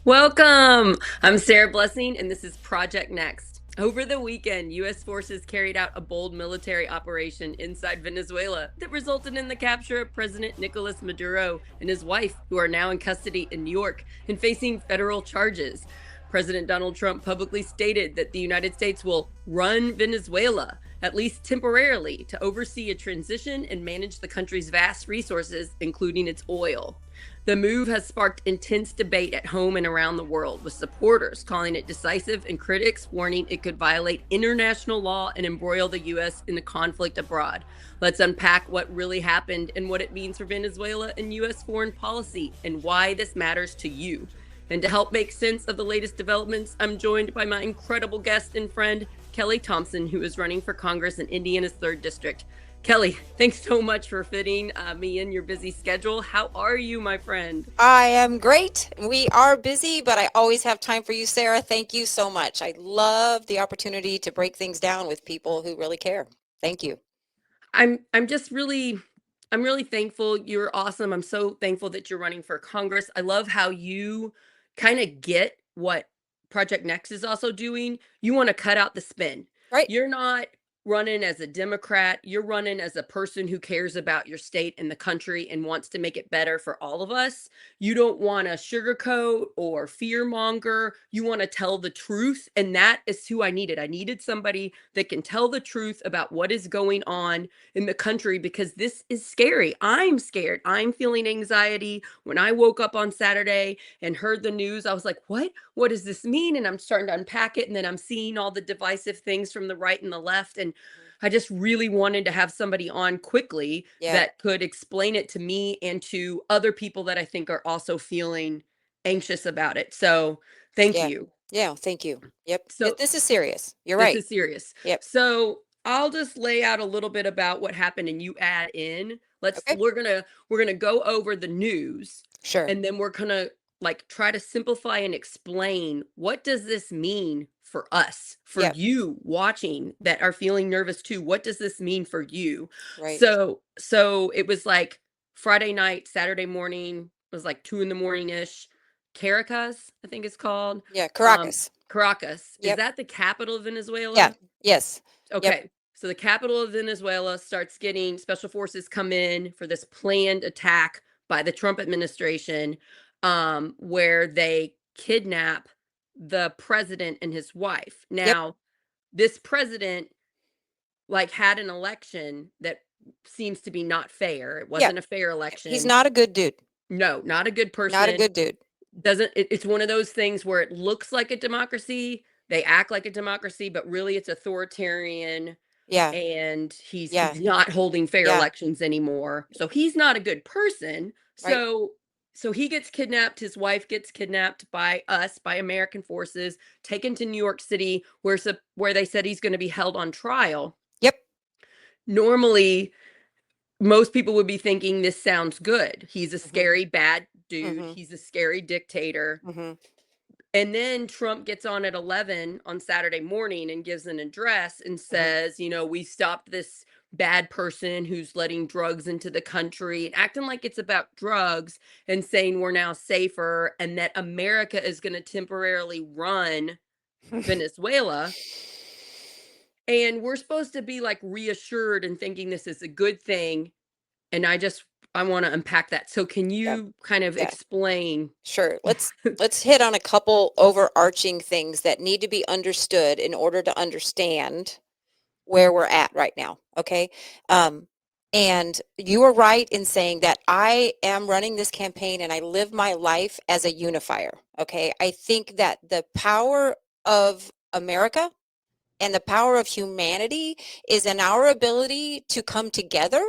Welcome! I'm Sarah Blessing, and this is Project Next. Over the weekend, U.S. forces carried out a bold military operation inside Venezuela that resulted in the capture of President Nicolas Maduro and his wife, who are now in custody in New York and facing federal charges. President Donald Trump publicly stated that the United States will run Venezuela, at least temporarily, to oversee a transition and manage the country's vast resources, including its oil. The move has sparked intense debate at home and around the world, with supporters calling it decisive and critics warning it could violate international law and embroil the U.S. in the conflict abroad. Let's unpack what really happened and what it means for Venezuela and U.S. foreign policy and why this matters to you. And to help make sense of the latest developments, I'm joined by my incredible guest and friend, Kelly Thompson, who is running for Congress in Indiana's 3rd District. Kelly, thanks so much for fitting me in your busy schedule. How are you, my friend? I am great. We are busy, but I always have time for you, Sarah. Thank you so much. I love the opportunity to break things down with people who really care. Thank you. I'm just really I'm really thankful. You're awesome. I'm so thankful that you're running for Congress. I love how you kind of get what Project Next is also doing. You want to cut out the spin. Right. You're not running as a Democrat. You're running as a person who cares about your state and the country and wants to make it better for all of us. You don't want to sugarcoat or fear monger. You want to tell the truth. And that is who I needed. I needed somebody that can tell the truth about what is going on in the country because this is scary. I'm scared. I'm feeling anxiety. When I woke up on Saturday and heard the news, I was like, what? What does this mean? And I'm starting to unpack it. And then I'm seeing all the divisive things from the right and the left. And I just really wanted to have somebody on quickly Yeah. that could explain it to me and to other people that I think are also feeling anxious about it. So thank Yeah. you. Yeah. Thank you. Yep. So This is serious. You're this right. is serious. Yep. So I'll just lay out a little bit about what happened and you add in. Let's Okay. we're gonna go over the news Sure. and then we're gonna like try to simplify and explain what does this mean for us, for Yep. you watching that are feeling nervous too. What does this mean for you? Right. So it was like Friday night, Saturday morning, it was like 2 in the morning ish. Caracas, I think it's called. Yeah. Um, Caracas. Caracas. Is Yep. that the capital of Yeah. Venezuela? Yes. Yep. Okay. So the capital of Venezuela starts getting special forces come in for this planned attack by the Trump administration, where they kidnap the president and his wife. Yep. Now, this president like had an election that seems to be not fair. It Yeah. wasn't a fair He's election. not a good dude. No, not a good Not a person. good dude. Doesn't it's one of those things where it looks like a democracy, they act like a democracy, but really it's authoritarian Yeah. and Yeah. he's not holding fair Yeah. elections anymore. So he's not a good person. Right. So he gets kidnapped, his wife gets kidnapped by us, by American forces, taken to New York City where they said he's going to be held on trial. Yep. Normally, most people would be thinking this sounds good. He's a Mm-hmm. scary bad dude. Mm-hmm. He's a scary dictator. Mm-hmm. And then Trump gets on at 11 on Saturday morning and gives an address and Mm-hmm. says, we stopped this bad person who's letting drugs into the country and acting like it's about drugs and saying we're now safer and that America is going to temporarily run Venezuela. And we're supposed to be like reassured and thinking this is a good thing. And I want to unpack that. So can Yeah. you kind of Yeah. explain? Sure. Let's hit on a couple overarching things that need to be understood in order to understand where we're at right now. Okay. Um, and you are right in saying that I am running this campaign and I live my life as a unifier. Okay. I think that the power of America and the power of humanity is in our ability to come together,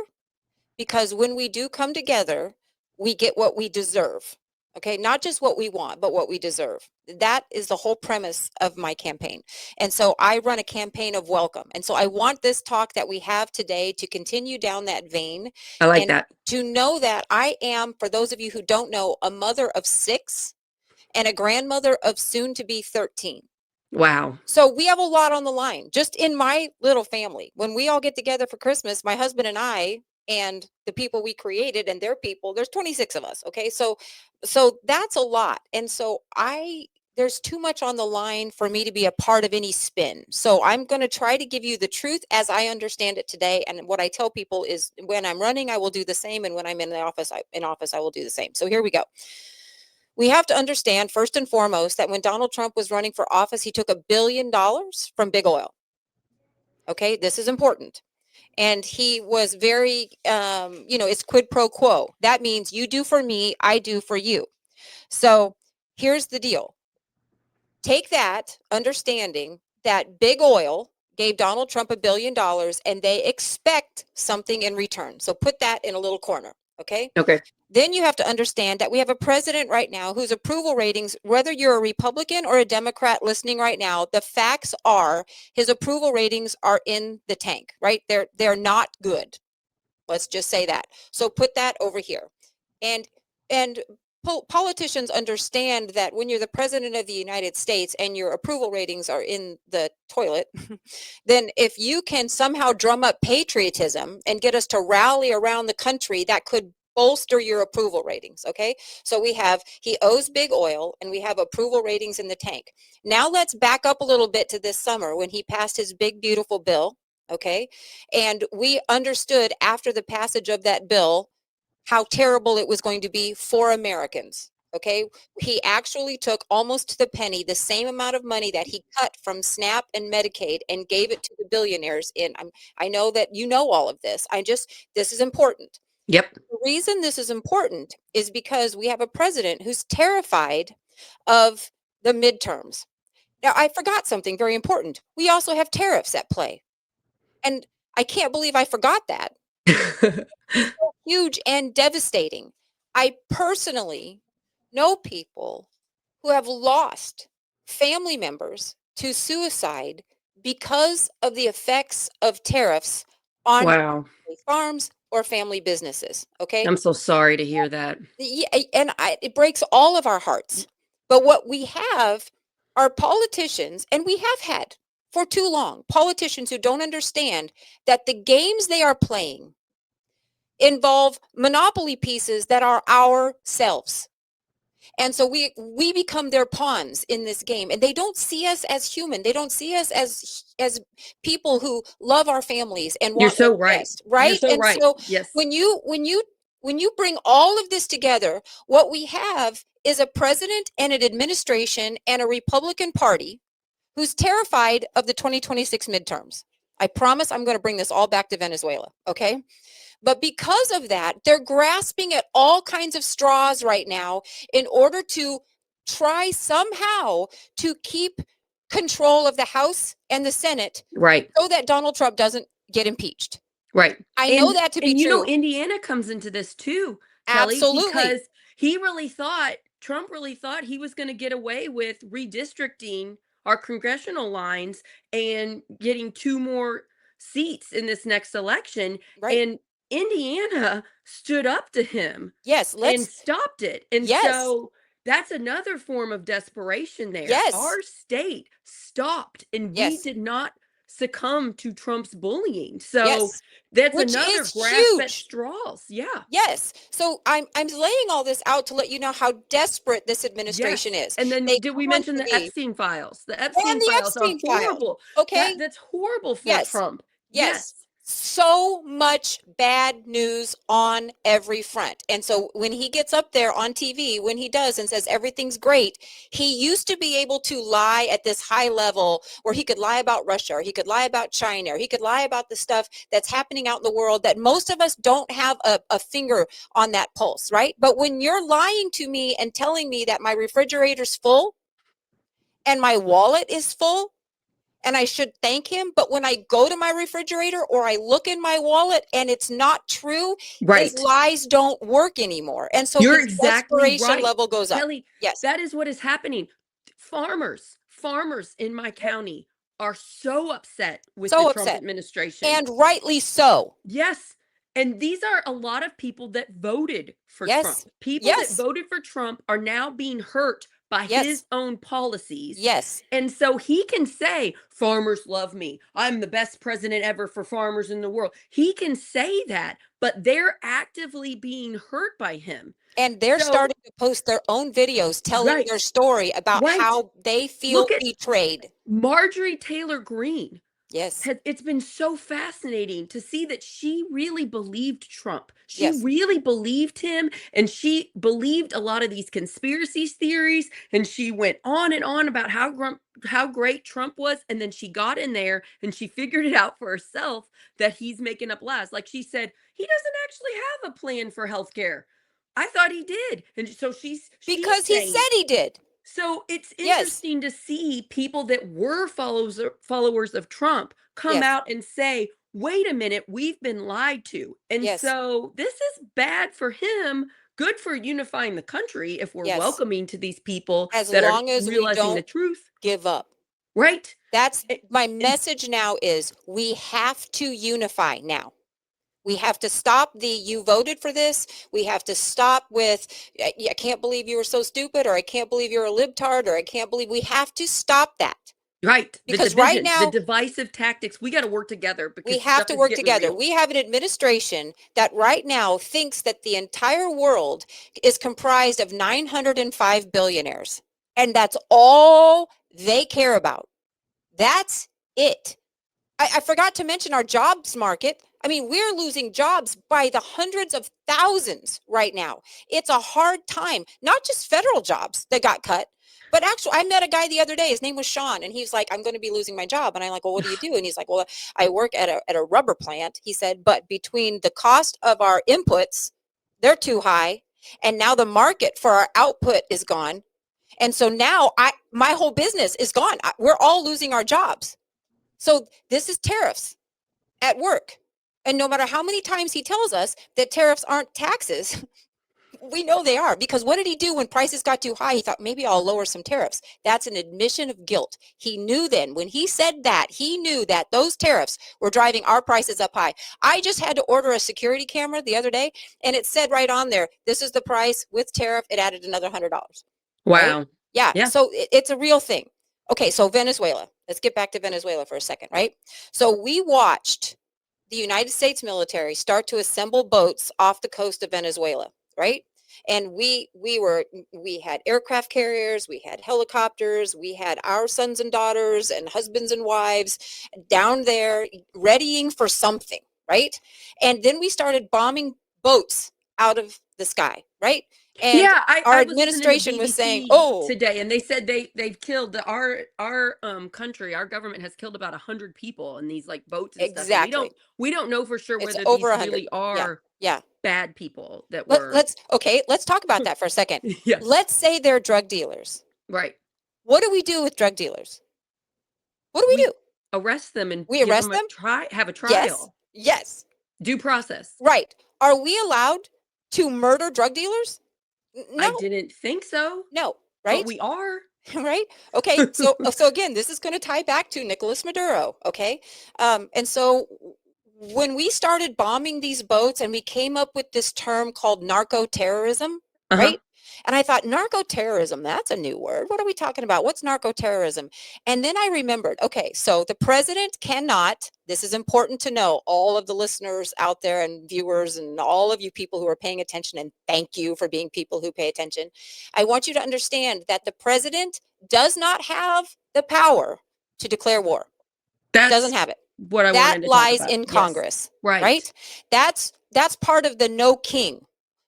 because when we do come together, we get what we deserve. Okay, not just what we want, but what we deserve. That is the whole premise of my campaign. And so I run a campaign of welcome. And so I want this talk that we have today to continue down that vein, I like and that. to know that I am, for those of you who don't know, a mother of 6 and a grandmother of soon to be 13. Wow. So we have a lot on the line just in my little family. When we all get together for Christmas, my husband and I and the people we created and their people, there's 26 of us. Okay. So that's a lot. And so there's too much on the line for me to be a part of any spin. So I'm going to try to give you the truth as I understand it today. And what I tell people is when I'm running, I will do the same. And when I'm in the office, I will do the same. So here we go. We have to understand first and foremost that when Donald Trump was running for office, he took $1 billion from big oil. Okay. This is important. And he was very, it's quid pro quo. That means you do for me, I do for you. So here's the deal. Take that understanding that big oil gave Donald Trump $1 billion and they expect something in return. So put that in a little corner. Okay. Okay. Then you have to understand that we have a president right now whose approval ratings, whether you're a Republican or a Democrat listening right now, the facts are his approval ratings are in the tank, right? They're not good. Let's just say that. So put that over here. And politicians understand that when you're the president of the United States and your approval ratings are in the toilet, then if you can somehow drum up patriotism and get us to rally around the country, that could bolster your approval ratings. Okay. So he owes big oil and we have approval ratings in the tank. Now let's back up a little bit to this summer when he passed his big, beautiful bill. Okay. And we understood after the passage of that bill how terrible it was going to be for Americans. Okay. He actually took almost to the penny the same amount of money that he cut from SNAP and Medicaid and gave it to the billionaires I know that you know all of this. This is important. Yep. The reason this is important is because we have a president who's terrified of the midterms. Now, I forgot something very important. We also have tariffs at play. And I can't believe I forgot that. So huge and devastating. I personally know people who have lost family members to suicide because of the effects of tariffs on Wow. farms or family businesses. Okay. I'm so sorry to hear that. Yeah, and it breaks all of our hearts. But what we have are politicians, and we have had for too long, politicians who don't understand that the games they are playing involve monopoly pieces that are ourselves. And so we become their pawns in this game, and they don't see us as human. They don't see us as people who love our families and You're want so what's right. best, right? You're so And right. so Yes. when you bring all of this together, what we have is a president and an administration and a Republican Party who's terrified of the 2026 midterms. I promise I'm going to bring this all back to Venezuela, okay? But because of that, they're grasping at all kinds of straws right now in order to try somehow to keep control of the House and the Senate, right, so that Donald Trump doesn't get impeached. right. I know that to be and true. Indiana comes into this too, Kelly, Absolutely. because Trump really thought he was going to get away with redistricting our congressional lines and getting 2 more seats in this next election. Right. And Indiana stood up to him Yes. and stopped it. And Yes. so that's another form of desperation there. Yes. Our state stopped and we Yes. did not succumb to Trump's bullying. So Yes. that's Which another is grasp at huge. straws. Yeah. Yes. So I'm laying all this out to let you know how desperate this administration Yes. is. And then They did we come on mention the TV. Epstein files? The And Epstein the files are Epstein files. horrible. Okay. That's horrible for Yes. Trump. Yes. So much bad news on every front. And so when he gets up there on TV, when he does and says everything's great, he used to be able to lie at this high level where he could lie about Russia, or he could lie about China, or he could lie about the stuff that's happening out in the world that most of us don't have a finger on that pulse, right? But when you're lying to me and telling me that my refrigerator's full and my wallet is full, and I should thank him, but when I go to my refrigerator or I look in my wallet and it's not true, his lies don't work anymore. And so You're his exactly desperation right. level goes up. Kelly, Yes. that is what is happening. Farmers in my county are so upset with the Trump administration. And rightly so. Yes. And these are a lot of people that voted for Yes. Trump. People Yes. that voted for Trump are now being hurt by Yes. his own policies. Yes. And so he can say, farmers love me. I'm the best president ever for farmers in the world. He can say that, but they're actively being hurt by him. And they're So, starting to post their own videos telling their right, story about right. how they feel Look at betrayed. Marjorie Taylor Greene. Yes. It's been so fascinating to see that she really believed Trump. She Yes. really believed him, and she believed a lot of these conspiracy theories, and she went on and on about how great Trump was, and then she got in there and she figured it out for herself that he's making up lies. Like she said, he doesn't actually have a plan for healthcare. I thought he did. And so she's Because he saying, said he did. so it's Yes. interesting to see people that were followers of Trump come Yes. out and say, "Wait a minute, we've been lied to." And Yes. so this is bad for him, good for unifying the country if we're Yes. welcoming to these people As that are long as we realizing the don't truth, give up. right? That's It- my and message now is we have to unify now. We have to stop you voted for this. We have to stop with, I can't believe you were so stupid, or I can't believe you're a libtard, or I can't believe, we have to stop that. right, the Because right division, the now, divisive tactics, we got to work together we because have stuff to is work getting together. real. We have an administration that right now thinks that the entire world is comprised of 905 billionaires, and that's all they care about. That's it. I forgot to mention our jobs market. I mean, we're losing jobs by the hundreds of thousands right now. It's a hard time, not just federal jobs that got cut, but actually, I met a guy the other day. His name was Sean, and he's like, I'm going to be losing my job. And I'm like, well, what do you do? And he's like, well, I work at a rubber plant. He said, but between the cost of our inputs, they're too high. And now the market for our output is gone. And so now my whole business is gone. We're all losing our jobs. So this is tariffs at work. And no matter how many times he tells us that tariffs aren't taxes, we know they are, because what did he do when prices got too high? He thought, maybe I'll lower some tariffs. That's an admission of guilt. He knew then when he said that, he knew that those tariffs were driving our prices up high. I just had to order a security camera the other day, and it said right on there, this is the price with tariff. It added another $100. Right? Wow. Yeah. Yeah. So it's a real thing. Okay. So Venezuela, let's get back to Venezuela for a second, right? So we watched the United States military start to assemble boats off the coast of Venezuela, right? And we had aircraft carriers, we had helicopters, we had our sons and daughters and husbands and wives down there readying for something, right? And then we started bombing boats out of the sky, right? And Yeah, our I was listening to administration was saying, BBC oh, today, and they said they've killed our country, our government has killed about 100 people in these like boats and stuff, and exactly. we don't know for sure It's whether over these 100. really Yeah. are Yeah. bad people that were. Let's talk about that for a second. Yes, Let's say they're drug dealers. right. What do we do with drug dealers? What do we do? Arrest them and We give arrest them have a trial. Yes. Yes. Due process. Right. Are we allowed to murder drug dealers? I No. didn't think so, No. but Right. we are. Right. Okay. So again, this is going to tie back to Nicolas Maduro. Okay. And so when we started bombing these boats and we came up with this term called narco terrorism, Uh-huh. right? And I thought, narco terrorism, that's a new word. What are we talking about? What's narco terrorism? And then I remembered, okay, so the president cannot, this is important to know, all of the listeners out there and viewers and all of you people who are paying attention, and thank you for being people who pay attention. I want you to understand that the president does not have the power to declare war. Doesn't have it. What I That wanted to lies talk about. in Yes. Congress, Right. right? That's part of the no king.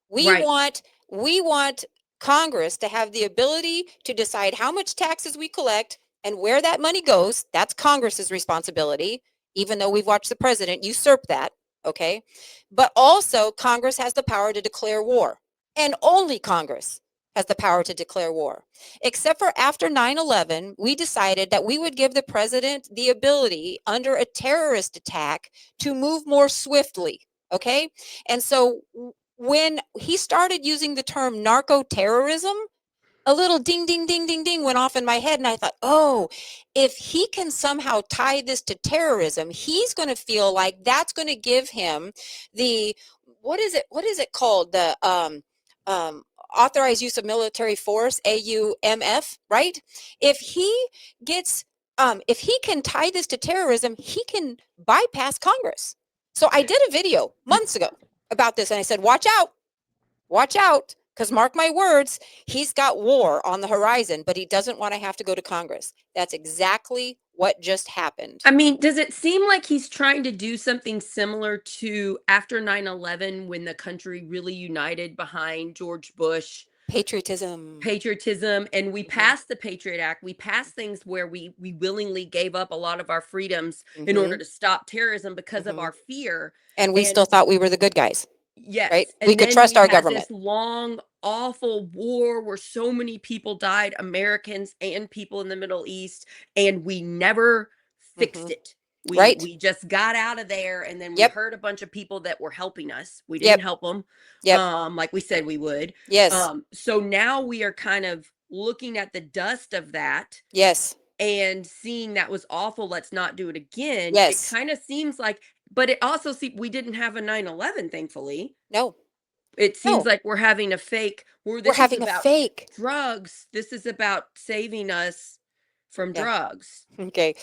We Right. want Congress to have the ability to decide how much taxes we collect and where that money goes. That's Congress's responsibility, even though we've watched the president usurp that, okay? But also Congress has the power to declare war, and only Congress has the power to declare war. Except for after 9/11, we decided that we would give the president the ability under a terrorist attack to move more swiftly, okay? And so when he started using the term narco terrorism, a little ding, ding, ding, ding, ding went off in my head. And I thought, oh, if he can somehow tie this to terrorism, he's going to feel like that's going to give him the, what is it called? authorized use of military force, AUMF, right? If he gets, if he can tie this to terrorism, he can bypass Congress. So I did a video months ago about this, and I said, watch out, because mark my words, he's got war on the horizon, but he doesn't want to have to go to Congress. That's exactly what just happened. I mean, does it seem like he's trying to do something similar to after 9/11 when the country really united behind George Bush? Patriotism. And we Mhm. passed the Patriot Act. We passed things where we willingly gave up a lot of our freedoms in order Mhm. to stop terrorism because of Mhm. our fear. And we still And thought we were the good guys, right? yes, We and could then trust we our had government. this long, awful war where so many people died, Americans and people in the Middle East, and we never fixed Mhm. it. We Right? we just got out of there, and then we Yep. hurt a bunch of people that were helping us. We didn't Yep. help them, Yep. like we said we would. Yes. So now we are kind of looking at the dust of that Yes. and seeing that was awful. Let's not do it again. It Yes. kind of seems like, but it also we didn't have a 9/11, thankfully. No. It seems No. like we're having a fake where We're this is having a about fake. drugs. This is about saving us from Yeah. drugs. Okay.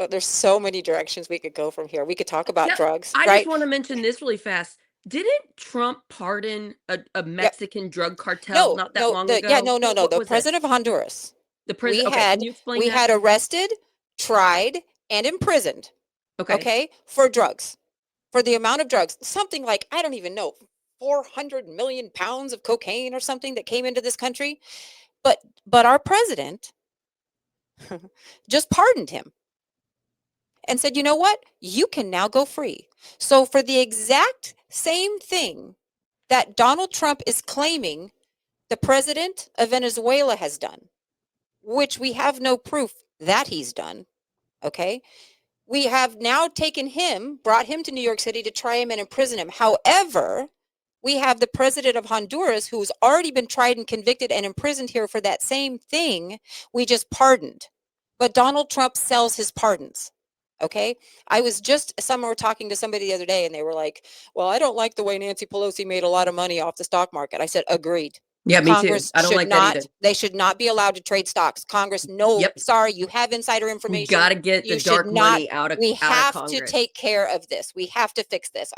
There's so many directions we could go from here. We could talk about Yeah, drugs, I just right? want to mention this really fast. Didn't Trump pardon a Yep. Mexican drug cartel No, not that no, long ago? no. What The was it? president of Honduras. The president. Okay, can you explain We that? had arrested, tried, and imprisoned, Okay. okay, for drugs, for the amount of drugs, something like, I don't even know, 400 million pounds of cocaine or something that came into this country. But our president just pardoned him and said, you know what? You can now go free. So for the exact same thing that Donald Trump is claiming the president of Venezuela has done, which we have no proof that he's done, okay? We have now taken him, brought him to New York City to try him and imprison him. However, we have the president of Honduras who's already been tried and convicted and imprisoned here for that same thing. We just pardoned. But Donald Trump sells his pardons. Okay. I was just, some were talking to somebody the other day and they were like, well, I don't like the way Nancy Pelosi made a lot of money off the stock market. I said, agreed. Yeah, me too. Congress I don't should like that either. not, they should not be allowed to trade stocks. Congress, no, Yep. sorry, you have insider We information. got to get the You should dark not. money out of We have to Congress. take care of this. We have to fix this.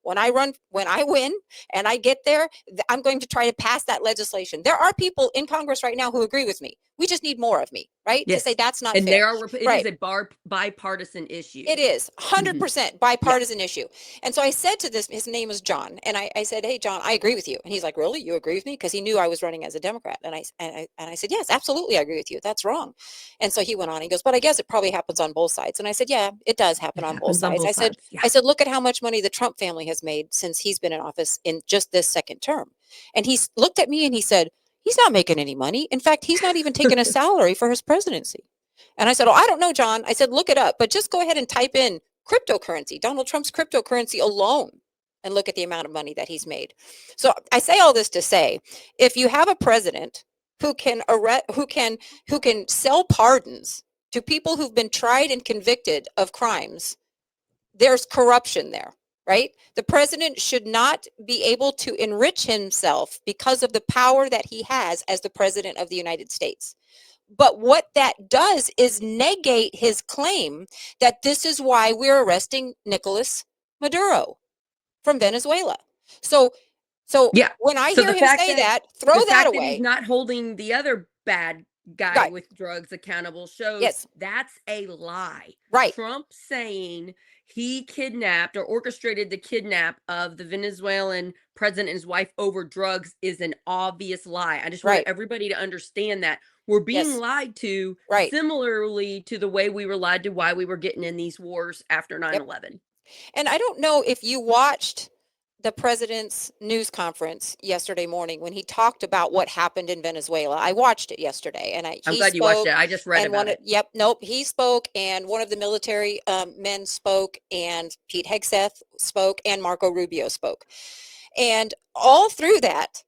When I win and I get there, I'm going to try to pass that legislation. There are people in Congress right now who agree with me. We just need more of me, right? Yes. To say that's not And fair. it is a bipartisan issue. It is 100% bipartisan issue. And so I said to this, his name is John, and I said, hey, John, I agree with you. And he's like, really? You agree with me? Because he knew I was running as a Democrat. And I said, yes, absolutely, I agree with you. That's wrong. And so he went on, he goes, but I guess it probably happens on both sides. And I said, yeah, it does happen on both sides. I said, look at how much money the Trump family has made since he's been in office in just this second term. And he looked at me and he said, he's not making any money. In fact, he's not even taking a salary for his presidency. And I said, oh, I don't know, John. I said, look it up, but just go ahead and type in cryptocurrency, Donald Trump's cryptocurrency alone, and look at the amount of money that he's made. So I say all this to say, if you have a president who can sell pardons to people who've been tried and convicted of crimes, there's corruption there. Right? The president should not be able to enrich himself because of the power that he has as the president of the United States. But what that does is negate his claim that this is why we're arresting Nicolas Maduro from Venezuela. So Yeah. when I So hear the him fact say that throw the that fact that away. he's not holding the other bad guy Right. with drugs accountable shows Yes. that's a lie. Right. Trump saying he kidnapped or orchestrated the kidnap of the Venezuelan president and his wife over drugs is an obvious lie. I just want Right. everybody to understand that we're being Yes. lied to Right. similarly to the way we were lied to why we were getting in these wars after 9/11. Yep. And I don't know if you watched the president's news conference yesterday morning when he talked about what happened in Venezuela. I watched it yesterday, and I'm glad you watched it. I just read about it. Yep, nope, he spoke, and one of the military men spoke, and Pete Hegseth spoke, and Marco Rubio spoke, and all through that,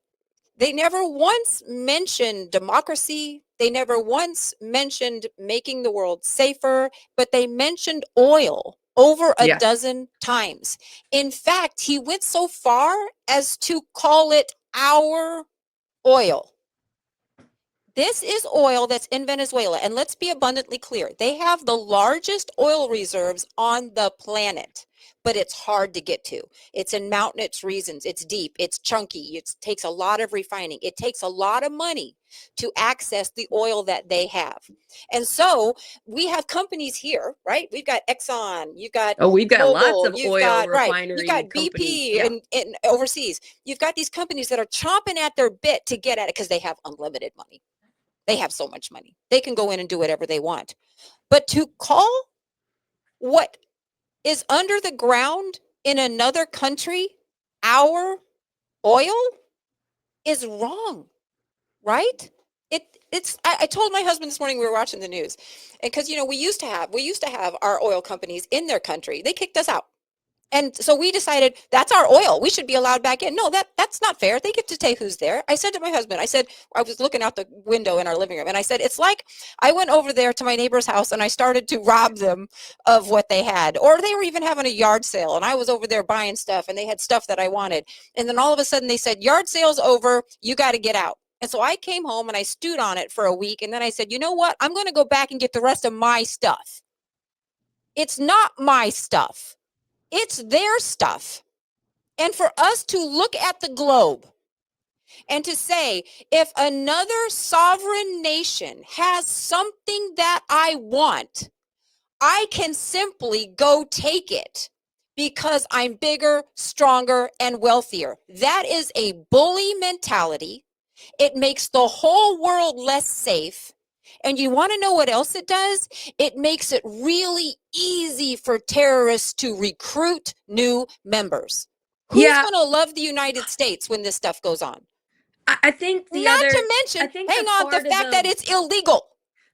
they never once mentioned democracy. They never once mentioned making the world safer, but they mentioned oil over a dozen times. In fact, he went so far as to call it our oil. This is oil that's in Venezuela. And let's be abundantly clear. They have the largest oil reserves on the planet, but it's hard to get to. It's in mountainous regions. It's deep. It's chunky. It takes a lot of refining. It takes a lot of money to access the oil that they have. And so we have companies here, right? We've got Exxon, you've got Oh, we've got lots Mobil, of you've oil got, right, you've refinery got companies. BP Yeah. and overseas. You've got these companies that are chomping at their bit to get at it because they have unlimited money. They have so much money. They can go in and do whatever they want. But to call what is under the ground in another country our oil is wrong, right? I told my husband this morning, we were watching the news, and because we used to have our oil companies in their country. They kicked us out. And so we decided that's our oil. We should be allowed back in. No, that's not fair. They get to take who's there. I said to my husband, I was looking out the window in our living room, and I said, it's like I went over there to my neighbor's house and I started to rob them of what they had. Or they were even having a yard sale, and I was over there buying stuff, and they had stuff that I wanted. And then all of a sudden they said, yard sale's over. You got to get out. And so I came home and I stewed on it for a week. And then I said, you know what? I'm going to go back and get the rest of my stuff. It's not my stuff. It's their stuff. And for us to look at the globe and to say, if another sovereign nation has something that I want, I can simply go take it because I'm bigger, stronger, and wealthier. That is a bully mentality. It makes the whole world less safe. And you want to know what else it does? It makes it really easy for terrorists to recruit new members. Who's going to love the United States when this stuff goes on? I think not to mention, hang on, the fact that it's illegal.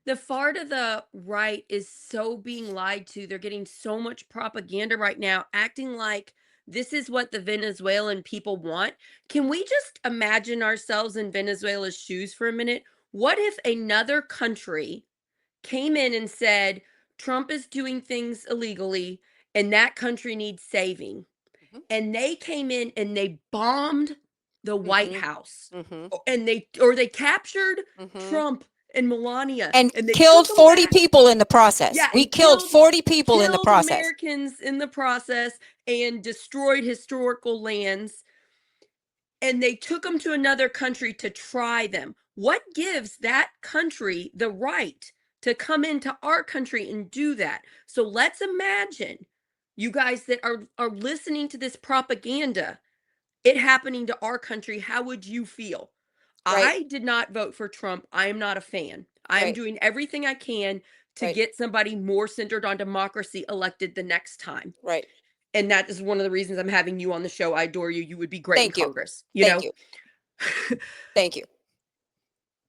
The far to the right is so being lied to. They're getting so much propaganda right now, acting like this is what the Venezuelan people want. Can we just imagine ourselves in Venezuela's shoes for a minute? What if another country came in and said, Trump is doing things illegally and that country needs saving? Mhm. And they came in and they bombed the White House. Mhm. And they captured Mhm. Trump and Melania and they killed 40 people in the process. Yeah, we killed 40 people in the process. Americans in the process and destroyed historical lands. And they took them to another country to try them. What gives that country the right to come into our country and do that? So let's imagine, you guys that are listening to this propaganda, it happening to our country. How would you feel? Right. I did not vote for Trump. I am not a fan. I am Right. doing everything I can to Right. get somebody more centered on democracy elected the next time. Right. And that is one of the reasons I'm having you on the show. I adore you. You would be great Thank in you. Congress. Thank you. Thank you.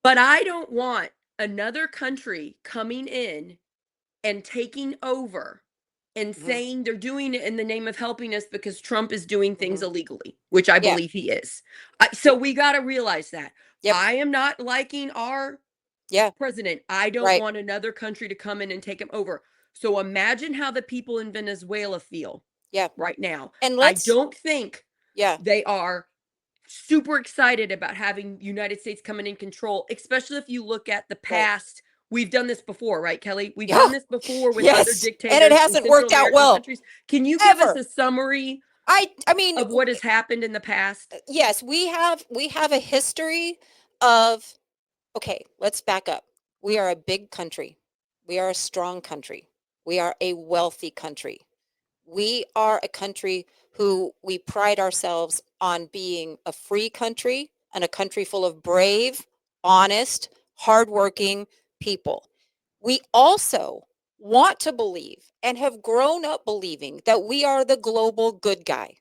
But I don't want another country coming in and taking over and saying they're doing it in the name of helping us because Trump is doing things illegally, which I believe he is. So we got to realize that. Yep. I am not liking our president. I don't want another country to come in and take him over. So imagine how the people in Venezuela feel right now. And I don't think they are super excited about having United States coming in control, especially if you look at the past. We've done this before, right, Kelly? We've done this before with other dictators, and it hasn't worked out well. Countries. Can you give us a summary? I mean, of what has happened in the past? Yes, we have a history of. Okay, let's back up. We are a big country. We are a strong country. We are a wealthy country. We are a country who we pride ourselves on being a free country and a country full of brave, honest, hardworking people. We also want to believe and have grown up believing that we are the global good guy.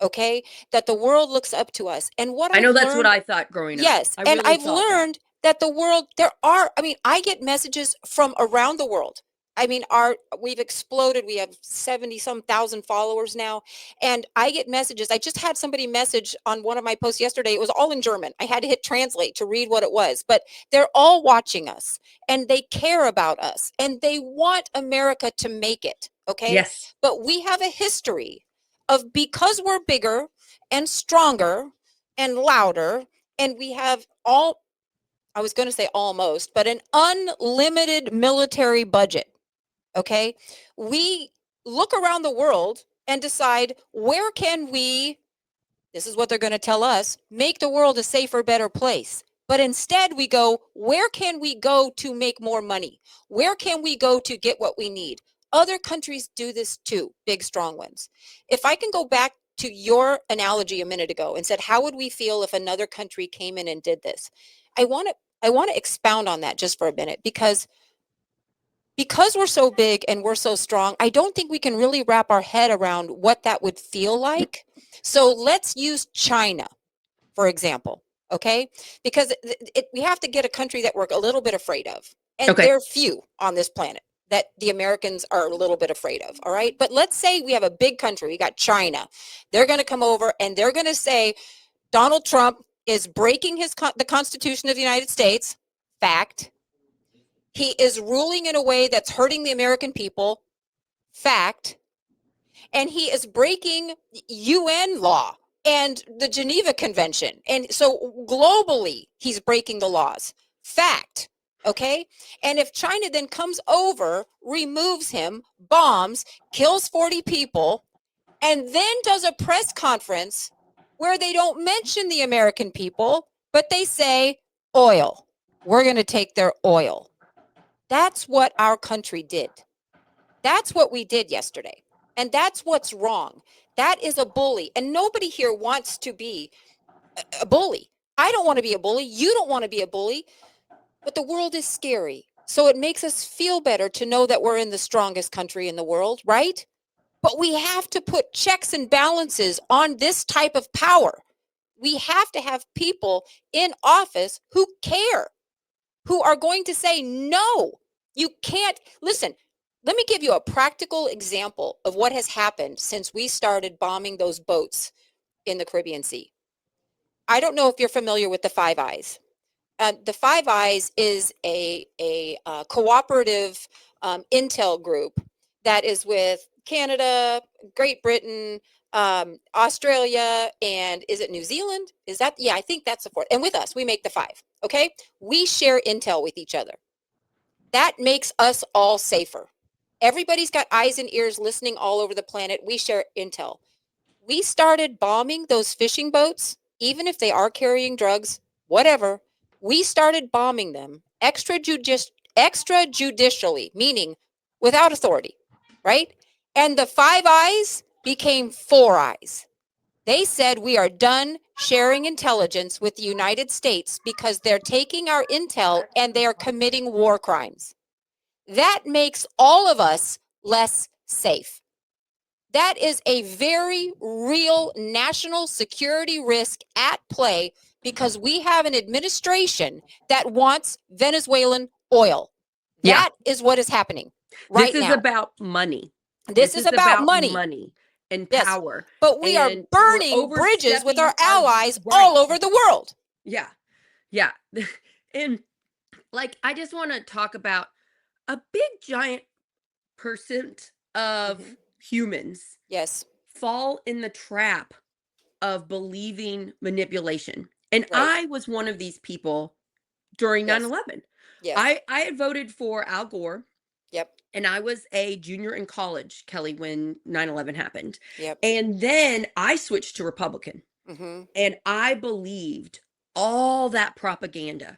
Okay, that the world looks up to us. And what I know I've that's learned, what I thought growing up. yes, and I've learned that the world, I get messages from around the world. I mean, we've exploded. We have 70 some thousand followers now. And I get messages. I just had somebody message on one of my posts yesterday. It was all in German. I had to hit translate to read what it was, but they're all watching us and they care about us and they want America to make it. Okay. Yes. But we have a history of, because we're bigger and stronger and louder And we have I was going to say almost, but an unlimited military budget. Okay. We look around the world and decide, where can we, this is what they're going to tell us, make the world a safer, better place. But instead we go, where can we go to make more money? Where can we go to get what we need? Other countries do this too, big, strong ones. If I can go back to your analogy a minute ago and said, how would we feel if another country came in and did this? I want to expound on that just for a minute, because we're so big and we're so strong, I don't think we can really wrap our head around what that would feel like. So let's use China, for example, okay? Because we have to get a country that we're a little bit afraid of. And Okay. there are few on this planet that the Americans are a little bit afraid of, all right? But let's say we have a big country, we got China. They're going to come over and they're going to say, Donald Trump is breaking the Constitution of the United States. Fact. He is ruling in a way that's hurting the American people. Fact. And he is breaking UN law and the Geneva Convention. And so globally, he's breaking the laws. Fact. Okay. And if China then comes over, removes him, bombs, kills 40 people, and then does a press conference where they don't mention the American people, but they say oil. We're going to take their oil. That's what our country did. That's what we did yesterday. And that's what's wrong. That is a bully. And nobody here wants to be a bully. I don't want to be a bully. You don't want to be a bully. But the world is scary. So it makes us feel better to know that we're in the strongest country in the world, right? But we have to put checks and balances on this type of power. We have to have people in office who care, who are going to say, no, you can't. Listen, let me give you a practical example of what has happened since we started bombing those boats in the Caribbean Sea. I don't know if you're familiar with the Five Eyes. The Five Eyes is a cooperative intel group that is with Canada, Great Britain, Australia, and is it New Zealand? Is that? Yeah, I think that's the fourth. And with us, we make the five. Okay. We share intel with each other. That makes us all safer. Everybody's got eyes and ears listening all over the planet. We share intel. We started bombing those fishing boats, even if they are carrying drugs, whatever. We started bombing them extrajudicially, meaning without authority, right? And the Five Eyes became Four Eyes. They said, we are done sharing intelligence with the United States because they're taking our intel and they are committing war crimes. That makes all of us less safe. That is a very real national security risk at play because we have an administration that wants Venezuelan oil. That is what is happening right now. This is about money. This is about money and power. But we are burning bridges with our allies all over the world. Yeah. Yeah. And like, I just want to talk about a big giant percent of humans fall in the trap of believing manipulation. And I was one of these people during 9/11. I had voted for Al Gore. And I was a junior in college, Kelly, when 9/11 happened. And then I switched to Republican. And I believed all that propaganda,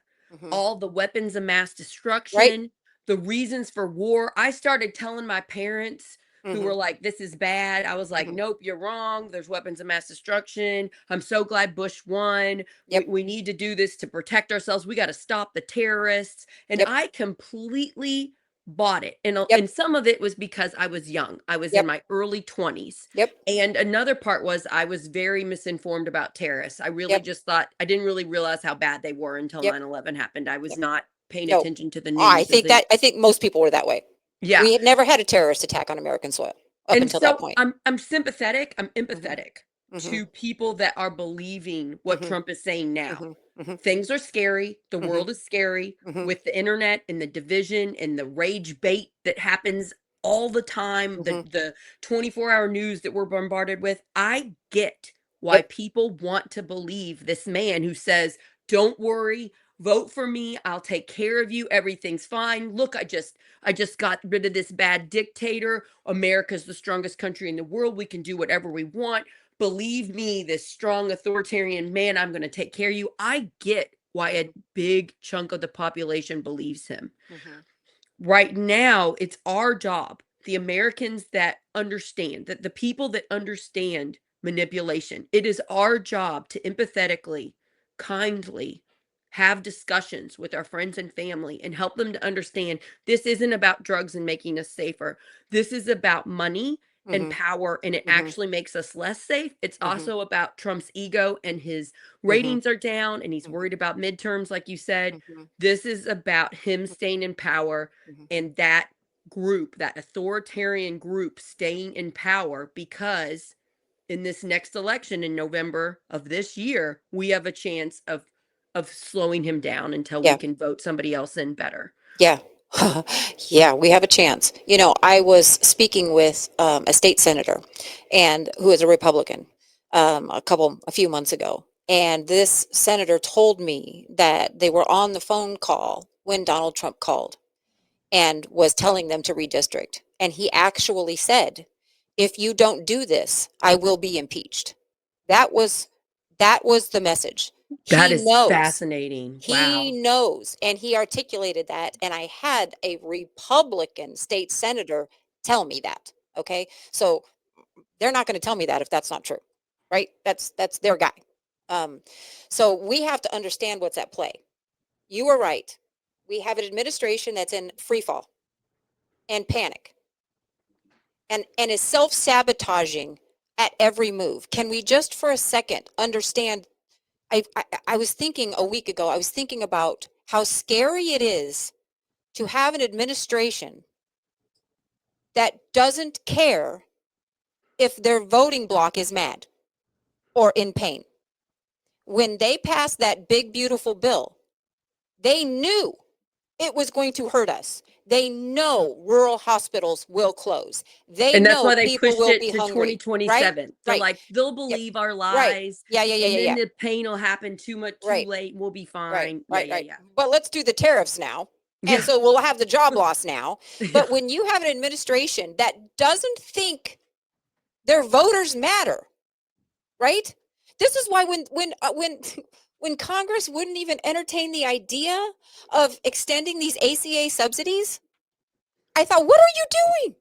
all the weapons of mass destruction, the reasons for war. I started telling my parents who were like, this is bad. I was like, nope, you're wrong. There's weapons of mass destruction. I'm so glad Bush won. We need to do this to protect ourselves. We got to stop the terrorists. And I completely bought it. And some of it was because I was young. I was in my early 20s. And another part was I was very misinformed about terrorists. I really just thought, I didn't really realize how bad they were until 9/11 happened. I was not paying attention to the news. I think most people were that way. Yeah. We had never had a terrorist attack on American soil up until that point. I'm sympathetic. I'm empathetic to people that are believing what Trump is saying now. Things are scary. The world is scary with the internet and the division and the rage bait that happens all the time. The 24-hour news that we're bombarded with. I get why Yep. people want to believe this man who says, "Don't worry, vote for me. I'll take care of you. Everything's fine. Look, I just got rid of this bad dictator. America's the strongest country in the world. We can do whatever we want. Believe me, this strong authoritarian man, I'm going to take care of you." I get why a big chunk of the population believes him. Mm-hmm. Right now, it's our job, the Americans that understand, that the people that understand manipulation, it is our job to empathetically, kindly have discussions with our friends and family and help them to understand this isn't about drugs and making us safer. This is about money and Mm-hmm. power, and it Mm-hmm. actually makes us less safe. It's Mm-hmm. also about Trump's ego, and his Mm-hmm. ratings are down and he's Mm-hmm. worried about midterms, like you said. Mm-hmm. This is about him staying in power, Mm-hmm. and that group, that authoritarian group, staying in power, because in this next election in November of this year, we have a chance of slowing him down until we Yeah. can vote somebody else in better. Yeah. Yeah, we have a chance. You know, I was speaking with a state senator and who is a Republican a few months ago. And this senator told me that they were on the phone call when Donald Trump called and was telling them to redistrict. And he actually said, if you don't do this, I will be impeached. That was the message. That He is knows. fascinating. He Wow. knows, and he articulated that, and I had a Republican state senator tell me that. Okay, so they're not going to tell me that if that's not true, right? That's their guy. Um, so we have to understand what's at play. You are right. We have an administration that's in free fall and panic, and is self sabotaging at every move. Can we just for a second understand? I was thinking a week ago, I was thinking about how scary it is to have an administration that doesn't care if their voting bloc is mad or in pain. When they passed that big, beautiful bill, they knew it was going to hurt us. They know rural hospitals will close. They And that's know why they people pushed will it be to hungry, right? 2027. They're Right. like, they'll Yep. believe our Right. lies, Yeah, yeah, yeah, and yeah, then yeah. the pain will happen too Right. late. We'll be Right, fine. Yeah, right, yeah, right. yeah. But let's do the tariffs now. And Yeah. so we'll have the job loss now. Yeah. But when you have an administration that doesn't think their voters matter, right? This is why when Congress wouldn't even entertain the idea of extending these ACA subsidies, I thought, what are you doing?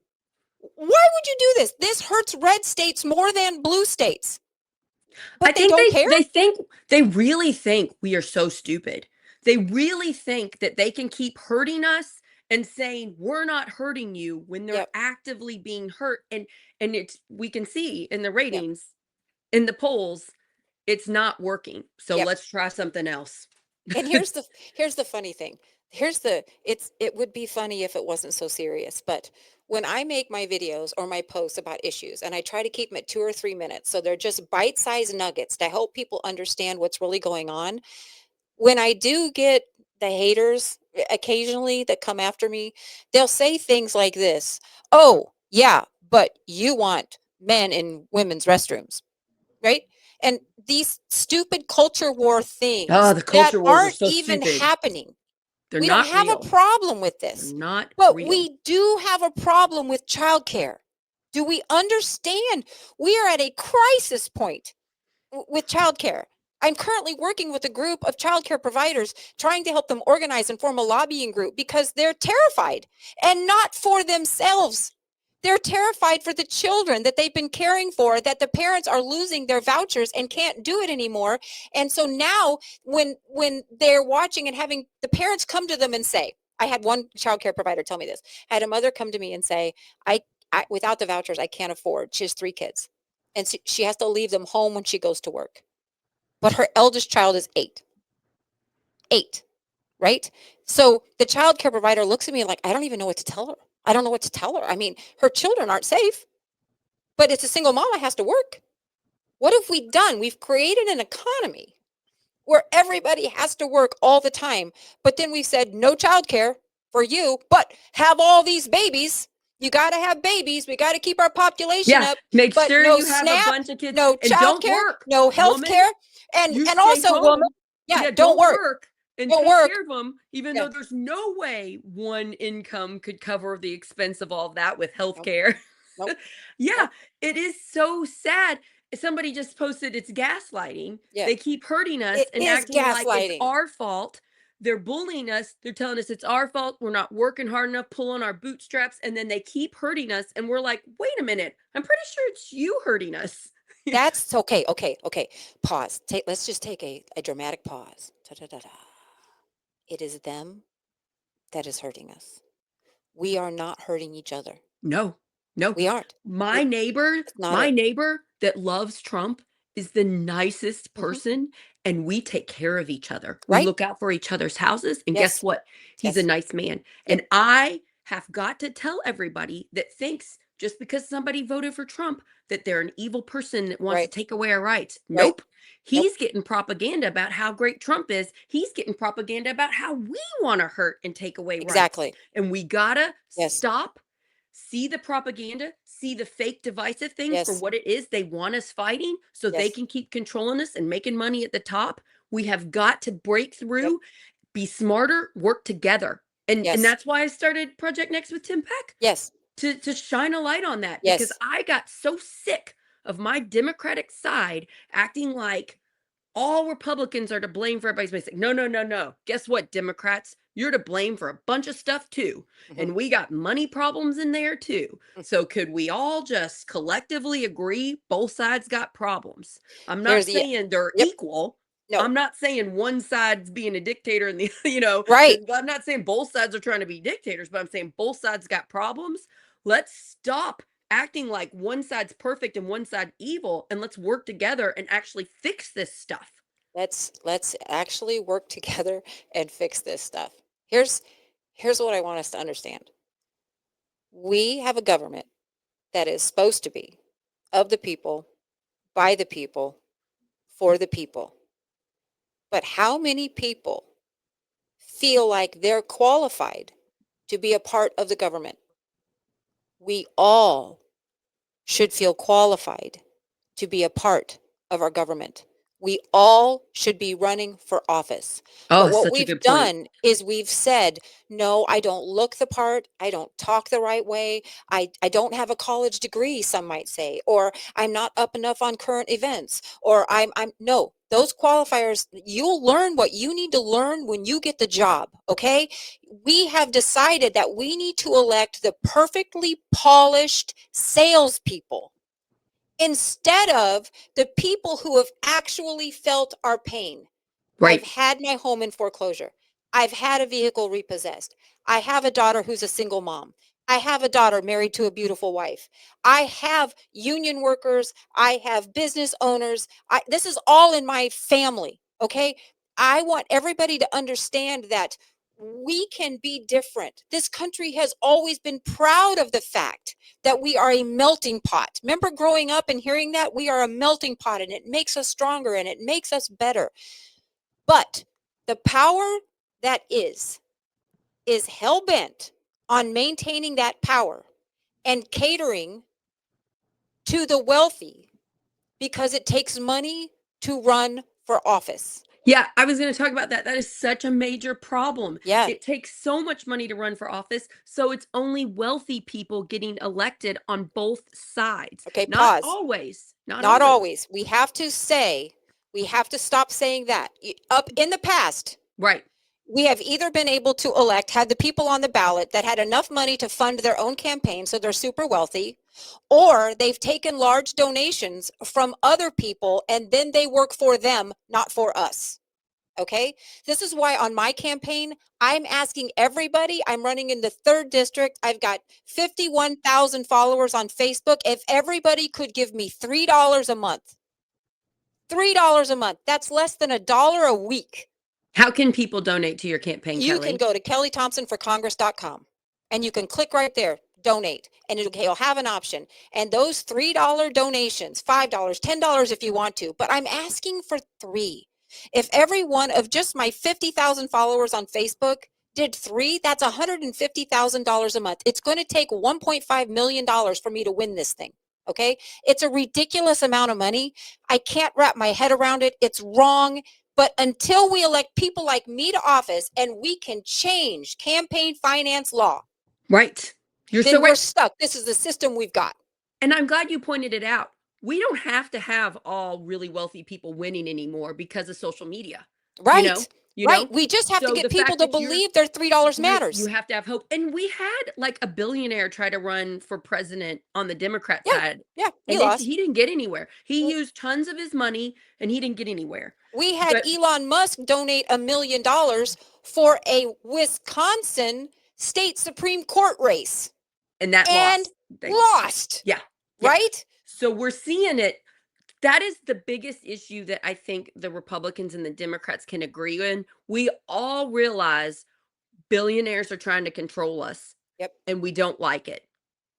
Why would you do this? This hurts red states more than blue states. I But they think don't care. they really think we are so stupid. They really think that they can keep hurting us and saying we're not hurting you when they're Yep, actively being hurt, and it's, we can see in the yep, ratings, in the polls, it's not working. So yep. let's try something else. And here's the funny thing. It would be funny if it wasn't so serious, but when I make my videos or my posts about issues and I try to keep them at 2 or 3 minutes, so they're just bite-sized nuggets to help people understand what's really going on. When I do get the haters occasionally that come after me, they'll say things like this. Oh, yeah, but you want men in women's restrooms, right? And these stupid culture war Oh, things the that culture wars are aren't so even stupid. happening. They're We don't not have a real. problem with They're this, not but real. we do have a problem with childcare. Do we understand? We are at a crisis point with childcare. I'm currently working with a group of childcare providers trying to help them organize and form a lobbying group because they're terrified, and not for themselves. They're terrified for the children that they've been caring for, that the parents are losing their vouchers and can't do it anymore. And so now when they're watching and having the parents come to them and say, I had one childcare provider tell me this. I had a mother come to me and say, I without the vouchers, I can't afford. She has 3 kids. And she has to leave them home when she goes to work. But her eldest child is 8. 8, right? So the child care provider looks at me like, I don't even know what to tell her. I don't know what to tell her. I mean, her children aren't safe, but it's a single mom that has to work. What have we done? We've created an economy where everybody has to work all the time. But then we said no childcare for you, but have all these babies. You got to have babies. We got to keep our population Yeah, up. make But sure no you have SNAP, a bunch of kids. no And child don't care, work. no health Woman, care, you and stay also home. woman, Yeah, don't work. and Don't take work. care of them, even Yeah. though there's no way one income could cover the expense of all of that with health Nope. care. Nope. Yeah, Nope. it is so sad. Somebody just posted it's gaslighting. Yeah. They keep hurting us It and is acting like it's gaslighting. our fault. They're bullying us. They're telling us it's our fault. We're not working hard enough, pulling our bootstraps, and then they keep hurting us. And we're like, wait a minute, I'm pretty sure it's you hurting us. That's okay. Okay. Pause. Let's just take a dramatic pause. Da-da-da-da. It is them that is hurting us. We are not hurting each other. No. We aren't. My neighbor, It's not it. that loves Trump is the nicest Mhm. person, and we take care of each other. We Right? look out for each other's houses, and guess Yes. what? He's a Yes. nice man. Yep. And I have got to tell everybody that thinks just because somebody voted for Trump that they're an evil person that wants to Right. take away our rights. Right. Nope. He's getting propaganda about how great Trump is. He's getting propaganda about how we want to hurt and take away rights. Exactly. And we gotta Yes. stop, see the propaganda, see the fake divisive things for Yes. what it is they want us fighting so they Yes. can keep controlling us and making money at the top. We have got to break through, Yep. be smarter, work together. And Yes. that's why I started Project Next with Tim Peck, Yes. to shine a light on that, Yes. because I got so sick of my Democratic side acting like all Republicans are to blame for everybody's mistake. No. Guess what, Democrats? You're to blame for a bunch of stuff too. Mhm. And we got money problems in there too. So could we all just collectively agree both sides got problems? I'm not Here's the saying they're Yep. equal. No. I'm not saying one side's being a dictator and the, Right. I'm not saying both sides are trying to be dictators, but I'm saying both sides got problems. Let's stop acting like one side's perfect and one side evil, and let's work together and actually fix this stuff. Let's actually work together and fix this stuff. Here's what I want us to understand. We have a government that is supposed to be of the people, by the people, for the people. But how many people feel like they're qualified to be a part of the government? We all should feel qualified to be a part of our government. We all should be running for office. Oh, But what such a we've good point. done is we've said, no, I don't look the part. I don't talk the right way. I don't have a college degree, some might say, or I'm not up enough on current events, or I'm no, those qualifiers, you'll learn what you need to learn when you get the job. Okay. We have decided that we need to elect the perfectly polished salespeople instead of the people who have actually felt our pain. Right. I've had my home in foreclosure. I've had a vehicle repossessed. I have a daughter who's a single mom. I have a daughter married to a beautiful wife. I have union workers. I have business owners. This is all in my family. Okay. I want everybody to understand that we can be different. This country has always been proud of the fact that we are a melting pot. Remember growing up and hearing that? We are a melting pot, and it makes us stronger and it makes us better. But the power that is hell-bent on maintaining that power and catering to the wealthy because it takes money to run for office. Yeah, I was going to talk about that. That is such a major problem. Yeah. It takes so much money to run for office, so it's only wealthy people getting elected on both sides. Okay, Not pause. always. Not always. We have to stop saying that. Up in the past, Right. we have either been able to had the people on the ballot that had enough money to fund their own campaign, so they're super wealthy, or they've taken large donations from other people and then they work for them, not for us. Okay. This is why on my campaign, I'm asking everybody, I'm running in the 3rd district. I've got 51,000 followers on Facebook. If everybody could give me $3 a month, $3 a month, that's less than $1 a week. How can people donate to your campaign, You Kelly? can go to kellythompsonforcongress.com and you can click right there, donate, and it'll have an option. And those $3 donations, $5, $10 if you want to, but I'm asking for 3. If every one of just my 50,000 followers on Facebook did 3, that's $150,000 a month. It's going to take $1.5 million for me to win this thing. Okay. It's a ridiculous amount of money. I can't wrap my head around it. It's wrong. But until we elect people like me to office and we can change campaign finance law, right. You're then so we're right. stuck. This is the system we've got. And I'm glad you pointed it out. We don't have to have all really wealthy people winning anymore because of social media. Right. You Right. know? We just have to So get the people fact to that you're believe their $3 right, matters. you have to have hope. And we had like a billionaire try to run for president on the Democrat Yeah. side. Yeah. He And lost. he didn't get anywhere. He Mm. used tons of his money and he didn't get anywhere. We had But Elon Musk donate $1 million for a Wisconsin state Supreme Court race and that and lost. Yeah. Right? So we're seeing it. That is the biggest issue that I think the Republicans and the Democrats can agree on. We all realize billionaires are trying to control us. Yep. And we don't like it.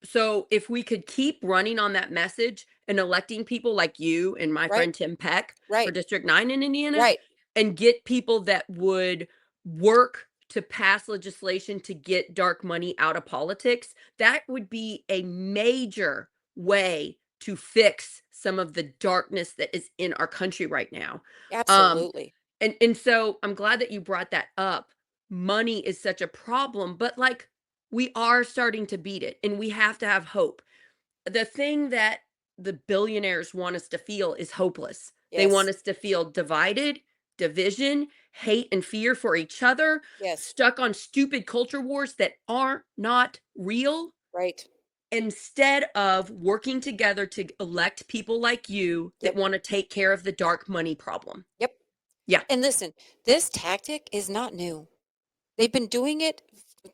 So if we could keep running on that message and electing people like you and my friend Tim Peck for District 9 in Indiana, and get people that would work to pass legislation to get dark money out of politics, that would be a major way to fix some of the darkness that is in our country right now. Absolutely. And so I'm glad that you brought that up. Money is such a problem, but like we are starting to beat it and we have to have hope. The thing that the billionaires want us to feel is hopeless. They want us to feel divided, division, hate and fear for each other, stuck on stupid culture wars that are not real. Right. Instead of working together to elect people like you that want to take care of the dark money problem. Yep. Yeah. And listen, this tactic is not new. They've been doing it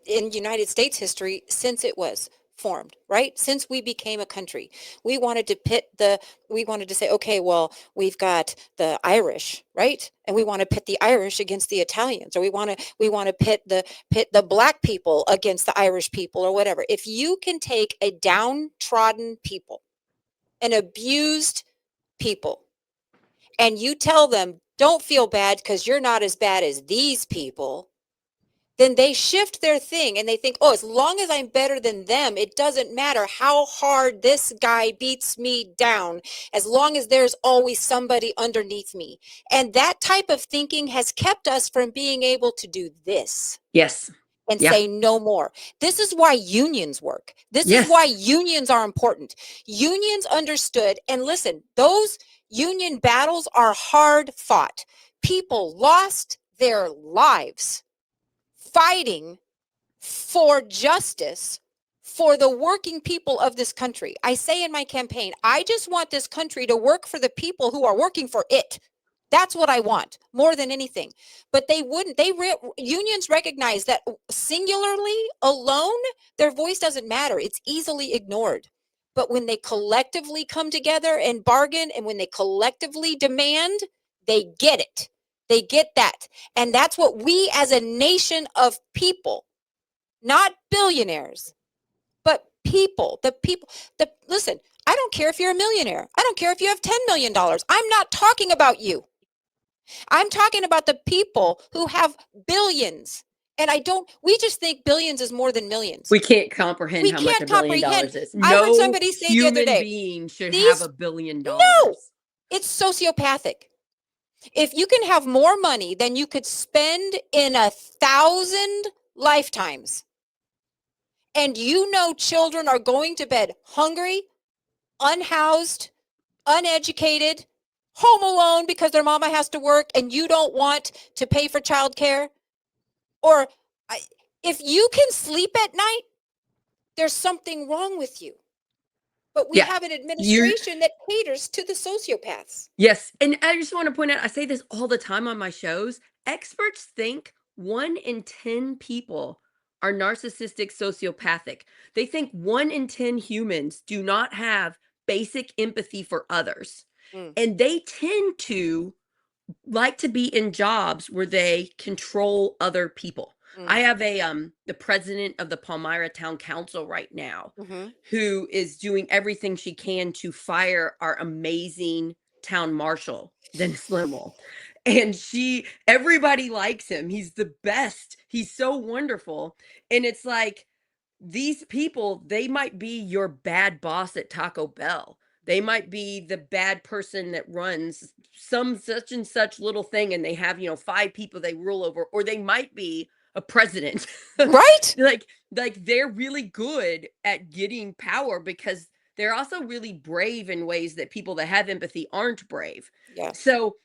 in United States history since it was formed, right? Since we became a country. We wanted to say, okay, well, we've got the Irish, right? And we want to pit the Irish against the Italians, or we want to pit the black people against the Irish people or whatever. If you can take a downtrodden people, an abused people, and you tell them, don't feel bad because you're not as bad as these people, then they shift their thing and they think, oh, as long as I'm better than them, it doesn't matter how hard this guy beats me down, as long as there's always somebody underneath me. And that type of thinking has kept us from being able to do this. Yes. And say no more. This is why unions work. This is why unions are important. Unions understood, and listen, those union battles are hard fought. People lost their lives fighting for justice for the working people of this country. I say in my campaign, I just want this country to work for the people who are working for it. That's what I want more than anything. But they wouldn't. Unions recognize that singularly alone, their voice doesn't matter. It's easily ignored. But when they collectively come together and bargain, and when they collectively demand, they get it. They get that. And that's what we as a nation of people, not billionaires, but people, listen, I don't care if you're a millionaire. I don't care if you have $10 million. I'm not talking about you. I'm talking about the people who have billions. And we just think billions is more than millions. We can't comprehend how much $1 billion is. I heard somebody say the other day, being should have $1 billion. No, it's sociopathic. If you can have more money than you could spend in 1,000 lifetimes, and children are going to bed hungry, unhoused, uneducated, home alone because their mama has to work and you don't want to pay for childcare, or if you can sleep at night, there's something wrong with you. But we have an administration that caters to the sociopaths. Yes. And I just want to point out, I say this all the time on my shows. Experts think 1 in 10 people are narcissistic sociopathic. They think 1 in 10 humans do not have basic empathy for others. And they tend to like to be in jobs where they control other people. I have the president of the Palmyra Town Council right now, who is doing everything she can to fire our amazing town marshal, Dennis Limmel. And everybody likes him. He's the best. He's so wonderful. And it's like, these people, they might be your bad boss at Taco Bell. They might be the bad person that runs some such and such little thing, and they have, 5 people they rule over, or they might be a president. Right? Like they're really good at getting power because they're also really brave in ways that people that have empathy aren't brave. Yeah. So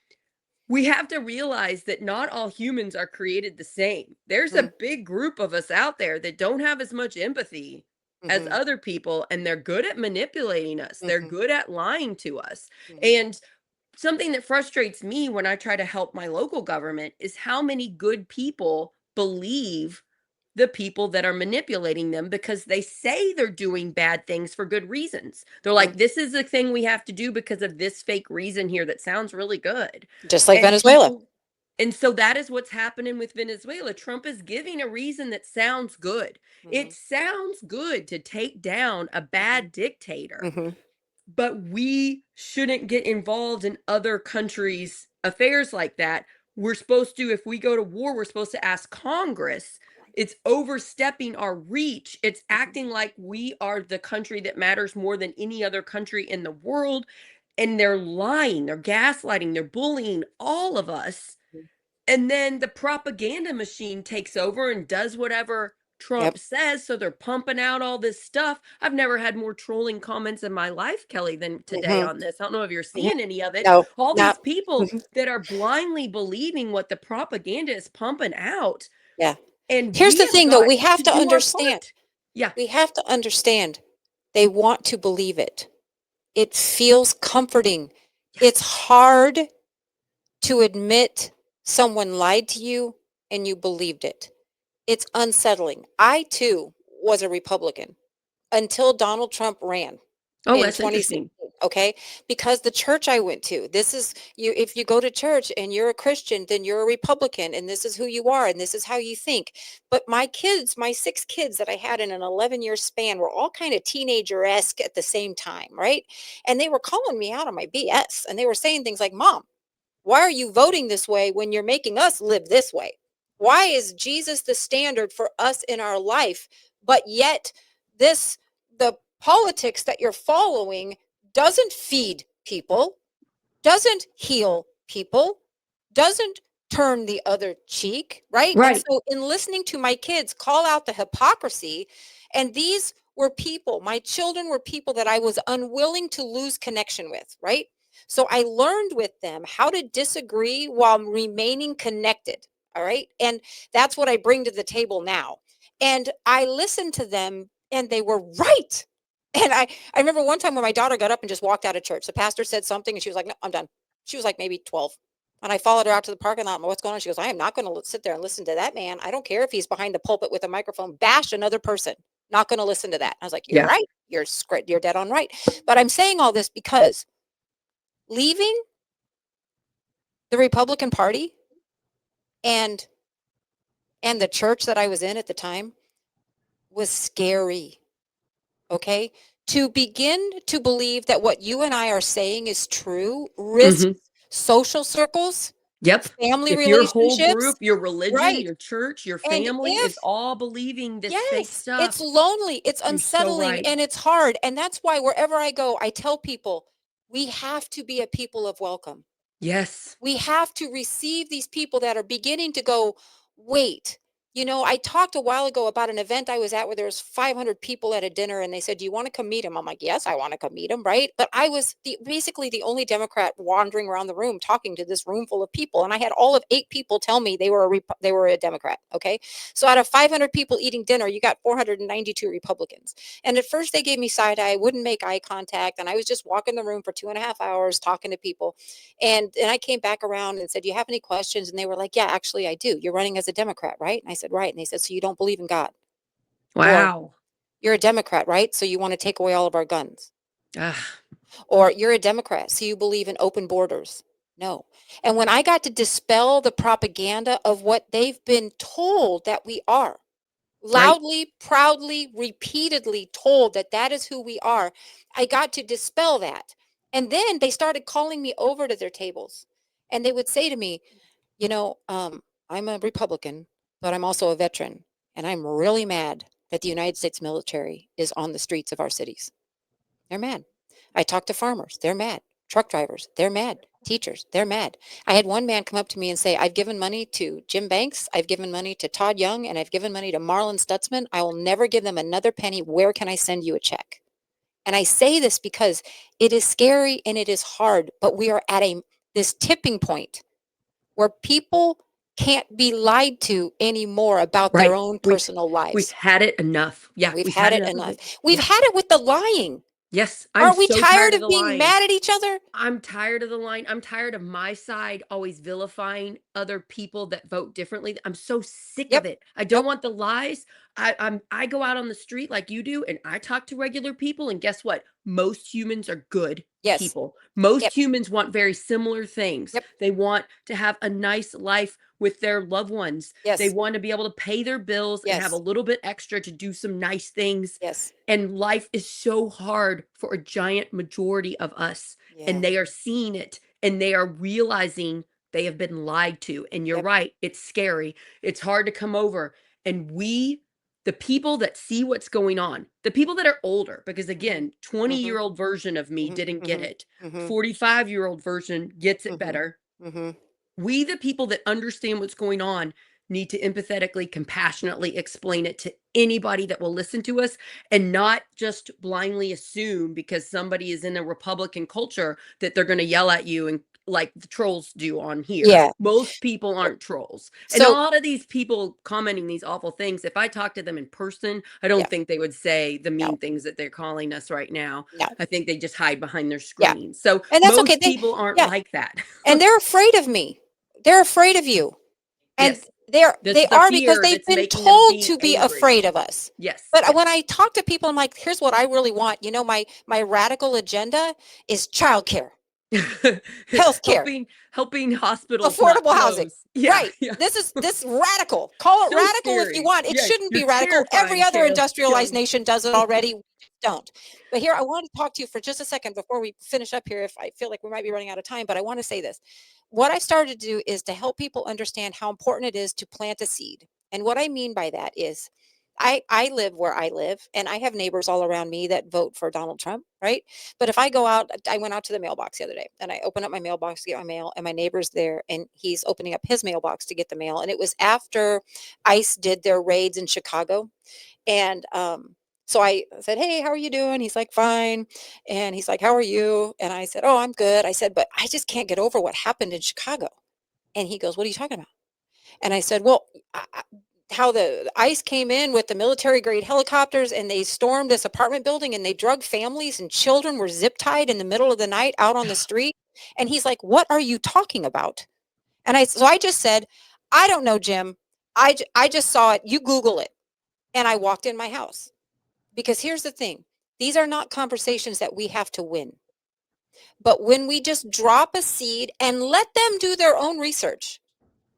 we have to realize that not all humans are created the same. There's Mm, a big group of us out there that don't have as much empathy as mhm, other people, and they're good at manipulating us. They're mhm, good at lying to us. mhm, And something that frustrates me when I try to help my local government is how many good people believe the people that are manipulating them because they say they're doing bad things for good reasons. They're mm. like, this is a thing we have to do because of this fake reason here that sounds really good. Just like And Venezuela. people and so that is what's happening with Venezuela. Trump is giving a reason that sounds good. It Mhm, sounds good to take down a mhm, bad dictator, mhm, but we shouldn't get involved in other countries' affairs like that. We're supposed to, if we go to war, we're supposed to ask Congress. It's overstepping our reach. It's mhm, acting like we are the country that matters more than any other country in the world. And they're lying, they're gaslighting, they're bullying all of us. mhm. And then the propaganda machine takes over and does whatever Yep. Trump says. So they're pumping out all this stuff. I've never had more trolling comments in my life, Kelly, than today Mhm, on this. I don't know if you're mhm. seeing any of it. No, All not. these people Mhm. that are blindly believing what the propaganda is pumping out. Yeah. And Here's we the have thing, though, got we have to to do our understand. part. Yeah. We have to understand they want to believe it. It feels comforting. It's Yes. hard to admit someone lied to you and you believed it. It's unsettling. I too was a Republican until Donald Trump ran Oh, in that's 2016, interesting. okay? Because the church I went to, this is you if you go to church and you're a Christian, then you're a Republican and this is who you are and this is how you think. But my kids, my 6 kids that I had in an 11-year span were all kind of teenager-esque at the same time, right? And they were calling me out on my BS and they were saying things like, "Mom, why are you voting this way when you're making us live this way? Why is Jesus the standard for us in our life, but yet this the politics that you're following doesn't feed people, doesn't heal people, doesn't turn the other cheek, right?" And Right. so in listening to my kids call out the hypocrisy, and these were people, my children were people that I was unwilling to lose connection with, right? So I learned with them how to disagree while remaining connected, all right? And that's what I bring to the table now. And I listened to them and they were right. And I remember one time when my daughter got up and just walked out of church. The pastor said something and she was like, "No, I'm done." She was like maybe 12. And I followed her out to the parking lot. "What's going on?" She goes, "I am not going to sit there and listen to that man. I don't care if he's behind the pulpit with a microphone, bash another person. Not going to listen to that." I was like, "You're Yeah. right. You're dead on right." But I'm saying all this because leaving the Republican Party and the church that I was in at the time was scary. Okay? To begin to believe that what you and I are saying is true risks Hmm. social circles, Yep. family If your whole relationships, group, your religion, right? your church, your And family is if all believing this fake yes, it's stuff, lonely, it's you're so unsettling, right. and it's hard. And that's why wherever I go, I tell people we have to be a people of welcome. Yes. We have to receive these people that are beginning to go, wait. I talked a while ago about an event I was at where there was 500 people at a dinner and they said, "Do you want to come meet him?" I'm like, "Yes, I want to come meet him." Right. But I was basically the only Democrat wandering around the room talking to this room full of people. And I had all of 8 people tell me they were a Democrat. Okay. So out of 500 people eating dinner, you got 492 Republicans. And at first they gave me side eye, wouldn't make eye contact. And I was just walking the room for 2.5 hours talking to people. And I came back around and said, "Do you have any questions?" And they were like, "Yeah, actually I do. You're running as a Democrat, right?" And I said, "Right." And they said, "So you don't believe in God?" Or Wow. "You're a Democrat, right? So you want to take away all of our guns?" Ah, Or "You're a Democrat, so you believe in open borders?" No. And when I got to dispel the propaganda of what they've been told that we are, right. loudly, proudly, repeatedly told that that is who we are, I got to dispel that. And then they started calling me over to their tables. And they would say to me, I'm a Republican, but I'm also a veteran. And I'm really mad that the United States military is on the streets of our cities. They're mad. I talk to farmers. They're mad. Truck drivers. They're mad. Teachers. They're mad. I had one man come up to me and say, I've given money to Jim Banks. I've given money to Todd Young, and I've given money to Marlon Stutzman. I will never give them another penny. Where can I send you a check? And I say this because it is scary and it is hard, but we are at this tipping point where people can't be lied to anymore about their Right. own personal lives. We've had it enough. Yeah, We've had it enough. We've Yeah. had it with the lying. Yes, Aren't we so tired of the being lying. mad at each other? I'm tired of the line. I'm tired of my side always vilifying other people that vote differently. I'm so sick Yep. of it. I don't want the lies. I go out on the street like you do, and I talk to regular people, and guess what? Most humans are good Yes. people. Most Yep. humans want very similar things. Yep. They want to have a nice life with their loved ones. Yes. They want to be able to pay their bills and have a Yes. little bit extra to do some nice things. Yes. And life is so hard for a giant majority of us. Yeah. And they are seeing it and they are realizing they have been lied to. And you're Yep. right. It's scary. It's hard to come over. And the people that see what's going on, the people that are older, because again, 20-year-old version of me didn't get it. 45-year-old version gets it better. We, the people that understand what's going on, need to empathetically, compassionately explain it to anybody that will listen to us, and not just blindly assume because somebody is in a Republican culture that they're going to yell at you and like the trolls do on here. Yeah. Most people aren't trolls. And a lot of these people commenting these awful things, if I talk to them in person, I don't think they would say the mean things that they're calling us right now. No. I think they just hide behind their screens. So And that's most okay. people aren't like that. And they're afraid of me. They're afraid of you. And Yes. they are because they've been told to be afraid of us. Yes. But when I talk to people, I'm like, here's what I really want. My radical agenda is childcare, healthcare, helping hospitals, affordable housing. Yeah, right. Yeah. This radical. Call it So radical scary. if you want. It Yeah, shouldn't be you're radical. Every other terrifying, industrialized nation does it already. We don't. But here, I want to talk to you for just a second before we finish up here. If I feel like we might be running out of time, but I want to say this. What I started to do is to help people understand how important it is to plant a seed. And what I mean by that is I live where I live, and I have neighbors all around me that vote for Donald Trump, right? But if I go out, I went out to the mailbox the other day, and I open up my mailbox to get my mail, and my neighbor's there, and he's opening up his mailbox to get the mail. And it was after ICE did their raids in Chicago. And so I said, hey, how are you doing? He's like, fine. And he's like, how are you? And I said, oh, I'm good. I said, but I just can't get over what happened in Chicago. And he goes, what are you talking about? And I said, well, how the ICE came in with the military grade helicopters and they stormed this apartment building and they drug families and children were zip tied in the middle of the night out on the street. And he's like, what are you talking about? And so I just said, I don't know, Jim. I just saw it. You Google it. And I walked in my house. Because here's the thing. These are not conversations that we have to win. But when we just drop a seed and let them do their own research,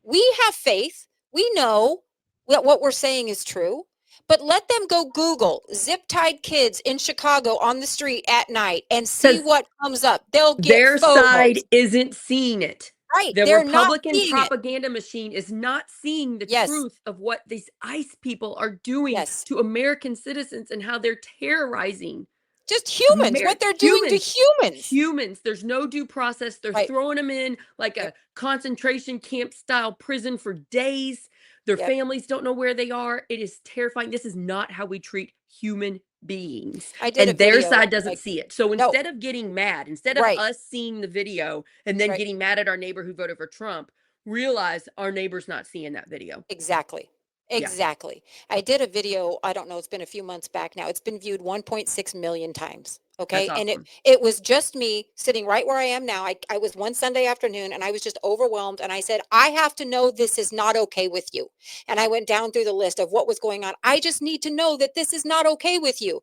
we have faith. We know that what we're saying is true. But let them go Google zip-tied kids in Chicago on the street at night and see what comes up. They'll get their side isn't seeing it. Right. The They're Republican not propaganda machine is not seeing the truth of what these ICE people are doing to American citizens and how they're terrorizing. Just humans, what they're doing to humans. Humans. There's no due process. They're throwing them in like a concentration camp style prison for days. Their families don't know where they are. It is terrifying. This is not how we treat human beings. And their side doesn't see it. So instead of getting mad, instead of us seeing the video and then getting mad at our neighbor who voted for Trump, realize our neighbor's not seeing that video. Exactly. Exactly. Yeah. I did a video, I don't know, it's been a few months back now. It's been viewed 1.6 million times. Okay. That's awesome. And it was just me sitting right where I am now. I was one Sunday afternoon and I was just overwhelmed. And I said, I have to know this is not okay with you. And I went down through the list of what was going on. I just need to know that this is not okay with you.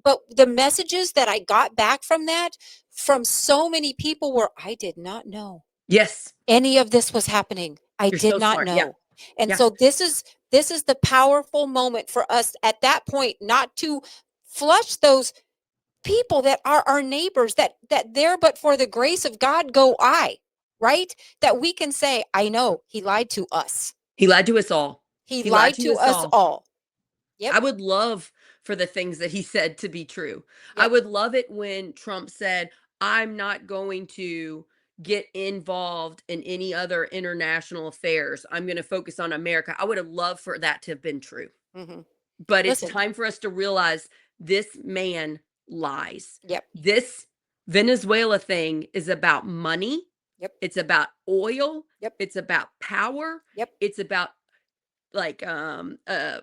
But the messages that I got back from that, from so many people were, I did not know. Yes. Any of this was happening. You're did not smart. Know. Yeah. And so this is the powerful moment for us at that point, not to flush those people that are our neighbors, that there, but for the grace of God, go I. right? That we can say, I know he lied to us. He lied to us all. He lied to us all. Yep. I would love for the things that he said to be true. I Yep. would love it when Trump said, I'm not going to get involved in any other international affairs. I'm going to focus on America. I would have loved for that to have been true. Mm-hmm. But it's Listen. time for us to realize this man lies. Yep. This Venezuela thing is about money. Yep. It's about oil. Yep. It's about power. Yep. It's about like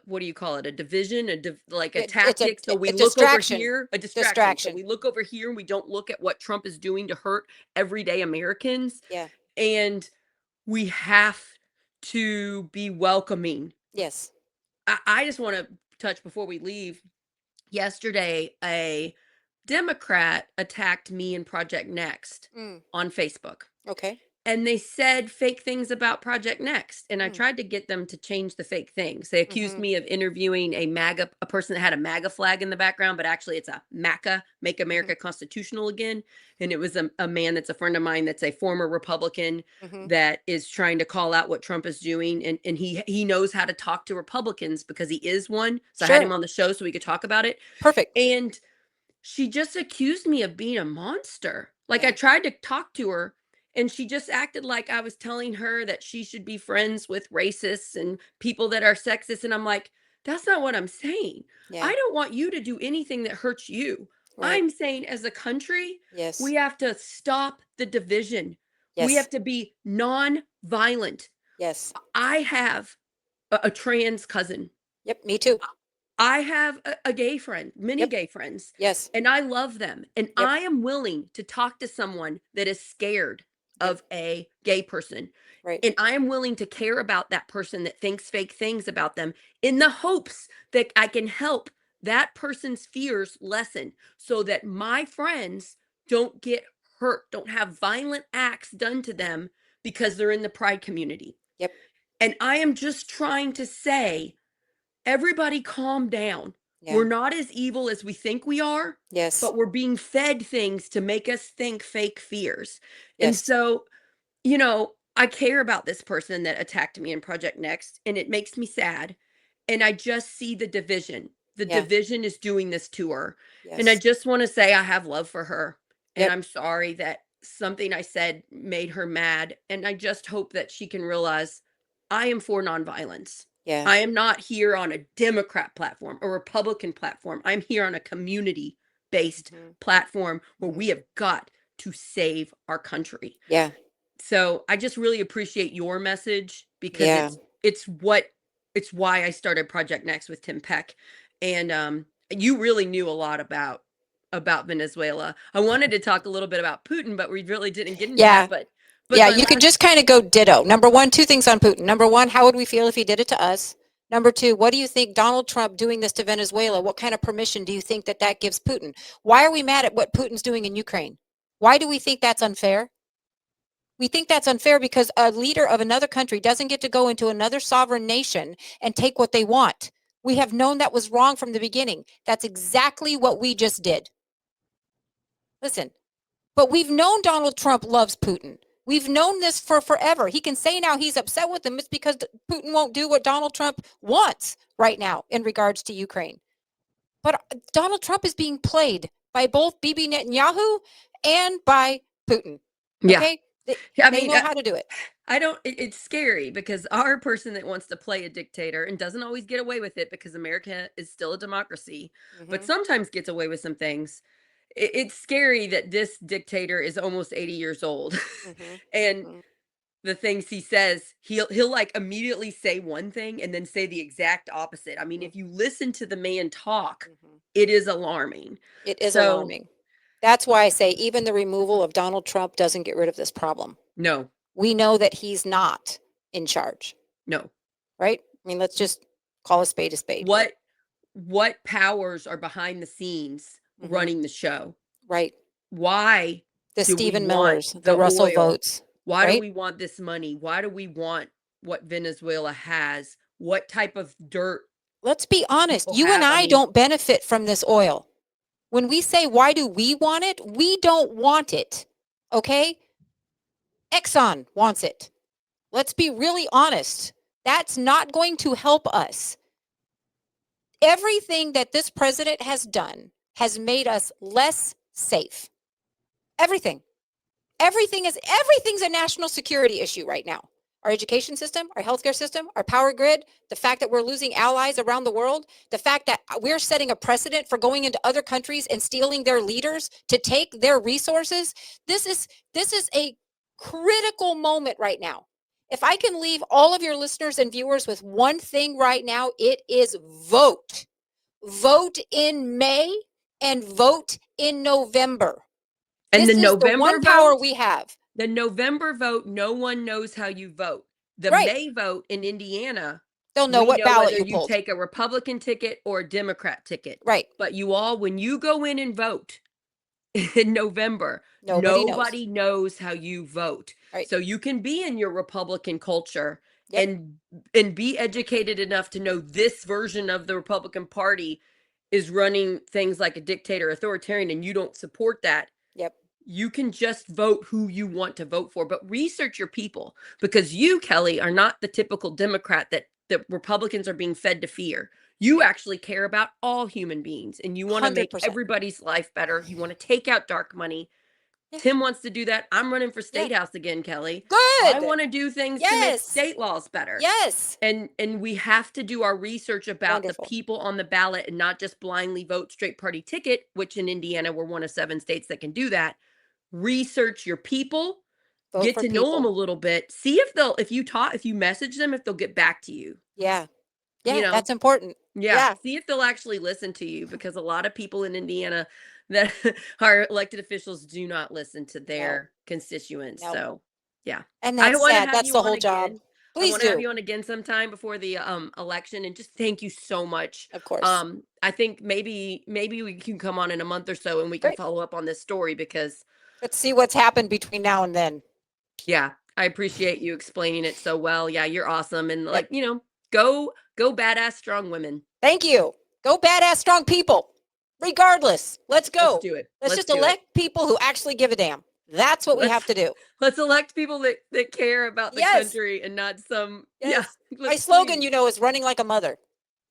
what do you call it, a division, like a It's tactic, so we a look over distraction. here, a distraction. So we look over here and we don't look at what Trump is doing to hurt everyday Americans. Yeah. And we have to be welcoming. Yes. I just want to touch before we leave. Yesterday a Democrat attacked me and Project Next on Facebook. Okay. And they said fake things about Project Next. And I tried to get them to change the fake things. They accused me of interviewing a person that had a MAGA flag in the background, but actually it's a MACA, Make America Constitutional Again. And it was a man that's a friend of mine that's a former Republican that is trying to call out what Trump is doing. And he knows how to talk to Republicans because he is one. So I had him on the show so we could talk about it. Perfect. And she just accused me of being a monster. Like I tried to talk to her. And she just acted like I was telling her that she should be friends with racists and people that are sexist. And I'm like, that's not what I'm saying. Yeah. I don't want you to do anything that hurts you. Right. I'm saying as a country, we have to stop the division. We have to be non-violent. Yes. I have a trans cousin. Yep, me too. I have a gay friend, many gay friends. Yes. And I love them. And I am willing to talk to someone that is scared of a gay person. Right. And I am willing to care about that person that thinks fake things about them in the hopes that I can help that person's fears lessen so that my friends don't get hurt, don't have violent acts done to them because they're in the pride community. Yep. And I am just trying to say, everybody calm down. Yeah. We're not as evil as we think we are. Yes. But we're being fed things to make us think fake fears. Yes. And so, I care about this person that attacked me in Project Next, and it makes me sad. And I just see the division. The division is doing this to her. Yes. And I just want to say I have love for her. And I'm sorry that something I said made her mad. And I just hope that she can realize I am for nonviolence. Yeah. I am not here on a Democrat platform, a Republican platform. I'm here on a community-based platform where we have got to save our country. Yeah. So I just really appreciate your message because it's why I started Project Next with Tim Peck. And you really knew a lot about Venezuela. I wanted to talk a little bit about Putin, but we really didn't get into that. But you could just kind of go ditto. Number one, two things on Putin. Number one, how would we feel if he did it to us? Number two, what do you think Donald Trump doing this to Venezuela? What kind of permission do you think that gives Putin? Why are we mad at what Putin's doing in Ukraine? Why do we think that's unfair? We think that's unfair because a leader of another country doesn't get to go into another sovereign nation and take what they want. We have known that was wrong from the beginning. That's exactly what we just did. Listen, but we've known Donald Trump loves Putin. We've known this for forever. He can say now he's upset with him. It's because Putin won't do what Donald Trump wants right now in regards to Ukraine. But Donald Trump is being played by both Bibi Netanyahu and by Putin. Okay? Yeah. They know how to do it. It's scary because our person that wants to play a dictator and doesn't always get away with it because America is still a democracy, but sometimes gets away with some things. It's scary that this dictator is almost 80 years old and the things he says, he'll like immediately say one thing and then say the exact opposite. I mean, if you listen to the man talk, it is alarming. It is alarming. That's why I say even the removal of Donald Trump doesn't get rid of this problem. No. We know that he's not in charge. No. Right? I mean, let's just call a spade a spade. What powers are behind the scenes running the show? Right. Why? The Stephen Millers, the Russell oil? Votes. Why do we want this money? Why do we want what Venezuela has? What type of dirt? Let's be honest. You and I don't benefit from this oil. When we say, why do we want it? We don't want it. Okay? Exxon wants it. Let's be really honest. That's not going to help us. Everything that this president has done has made us less safe. Everything. Everything's a national security issue right now. Our education system, our healthcare system, our power grid, the fact that we're losing allies around the world, the fact that we're setting a precedent for going into other countries and stealing their leaders to take their resources. This is a critical moment right now. If I can leave all of your listeners and viewers with one thing right now, it is vote. Vote in May and vote in November. And this the is November the one vote, power we have. The November vote, no one knows how you vote. The Right. May vote in Indiana, they'll know what ballot whether you pulled. take a Republican ticket or a Democrat ticket. Right. But you all, when you go in and vote in November, nobody knows how you vote. Right. So you can be in your Republican culture Yep. and be educated enough to know this version of the Republican Party is running things like a dictator, authoritarian, and you don't support that. Yep. You can just vote who you want to vote for, but research your people, because you, Kelly, are not the typical Democrat that the Republicans are being fed to fear. You actually care about all human beings, and you want to make 100%. everybody's life better. You want to take out dark money. Yeah. Tim wants to do that. I'm running for state house again, Kelly. Good. I want to do things to make state laws better. Yes. And we have to do our research about Wonderful. the people on the ballot and not just blindly vote straight party ticket, which in Indiana, we're one of 7 states that can do that. Research your people, get to know them a little bit, see if you message them, if they'll get back to you. Yeah. That's important. See if they'll actually listen to you, because a lot of people in Indiana that are elected officials do not listen to their constituents. So and that's sad. That's the whole job. Please I want to have you on again sometime before the election, and just thank you so much. Of course. I think maybe we can come on in a month or so and we can follow up on this story, because let's see what's happened between now and then. Yeah, I appreciate you explaining it so well. Yeah, you're awesome. And go badass strong women. Thank you. Go badass strong people. Regardless, let's go. Let's do it. Let's just elect people who actually give a damn. That's what we have to do. Let's elect people that care about the country and not some. Yes. My slogan, is running like a mother.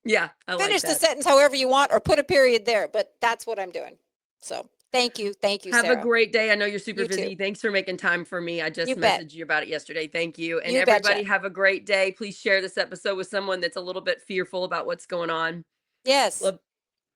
Yeah, I like that. Finish the sentence however you want, or put a period there, but that's what I'm doing. So thank you, Have Sarah. a great day. I know you're super busy. Thanks for making time for me. I just messaged you about it yesterday. Thank you. And everybody have a great day. Please share this episode with someone that's a little bit fearful about what's going on. Yes.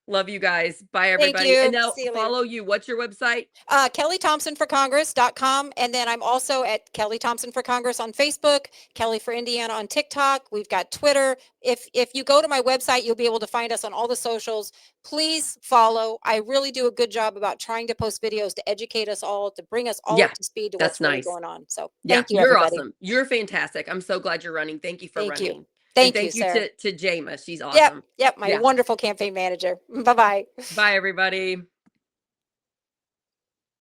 Love you guys. Bye, everybody. Thank you. And now follow you. What's your website? KellyThompsonForCongress.com. And then I'm also at Kelly Thompson for Congress on Facebook, Kelly for Indiana on TikTok. We've got Twitter. If you go to my website, you'll be able to find us on all the socials. Please follow. I really do a good job about trying to post videos to educate us all, to bring us all up to speed to what's really going on. So thank you, you're everybody. Awesome. You're fantastic. I'm so glad you're running. Thank you for running. Thank you, Sarah. to Jama. She's awesome. Yep. My wonderful campaign manager. Bye-bye. Bye, everybody.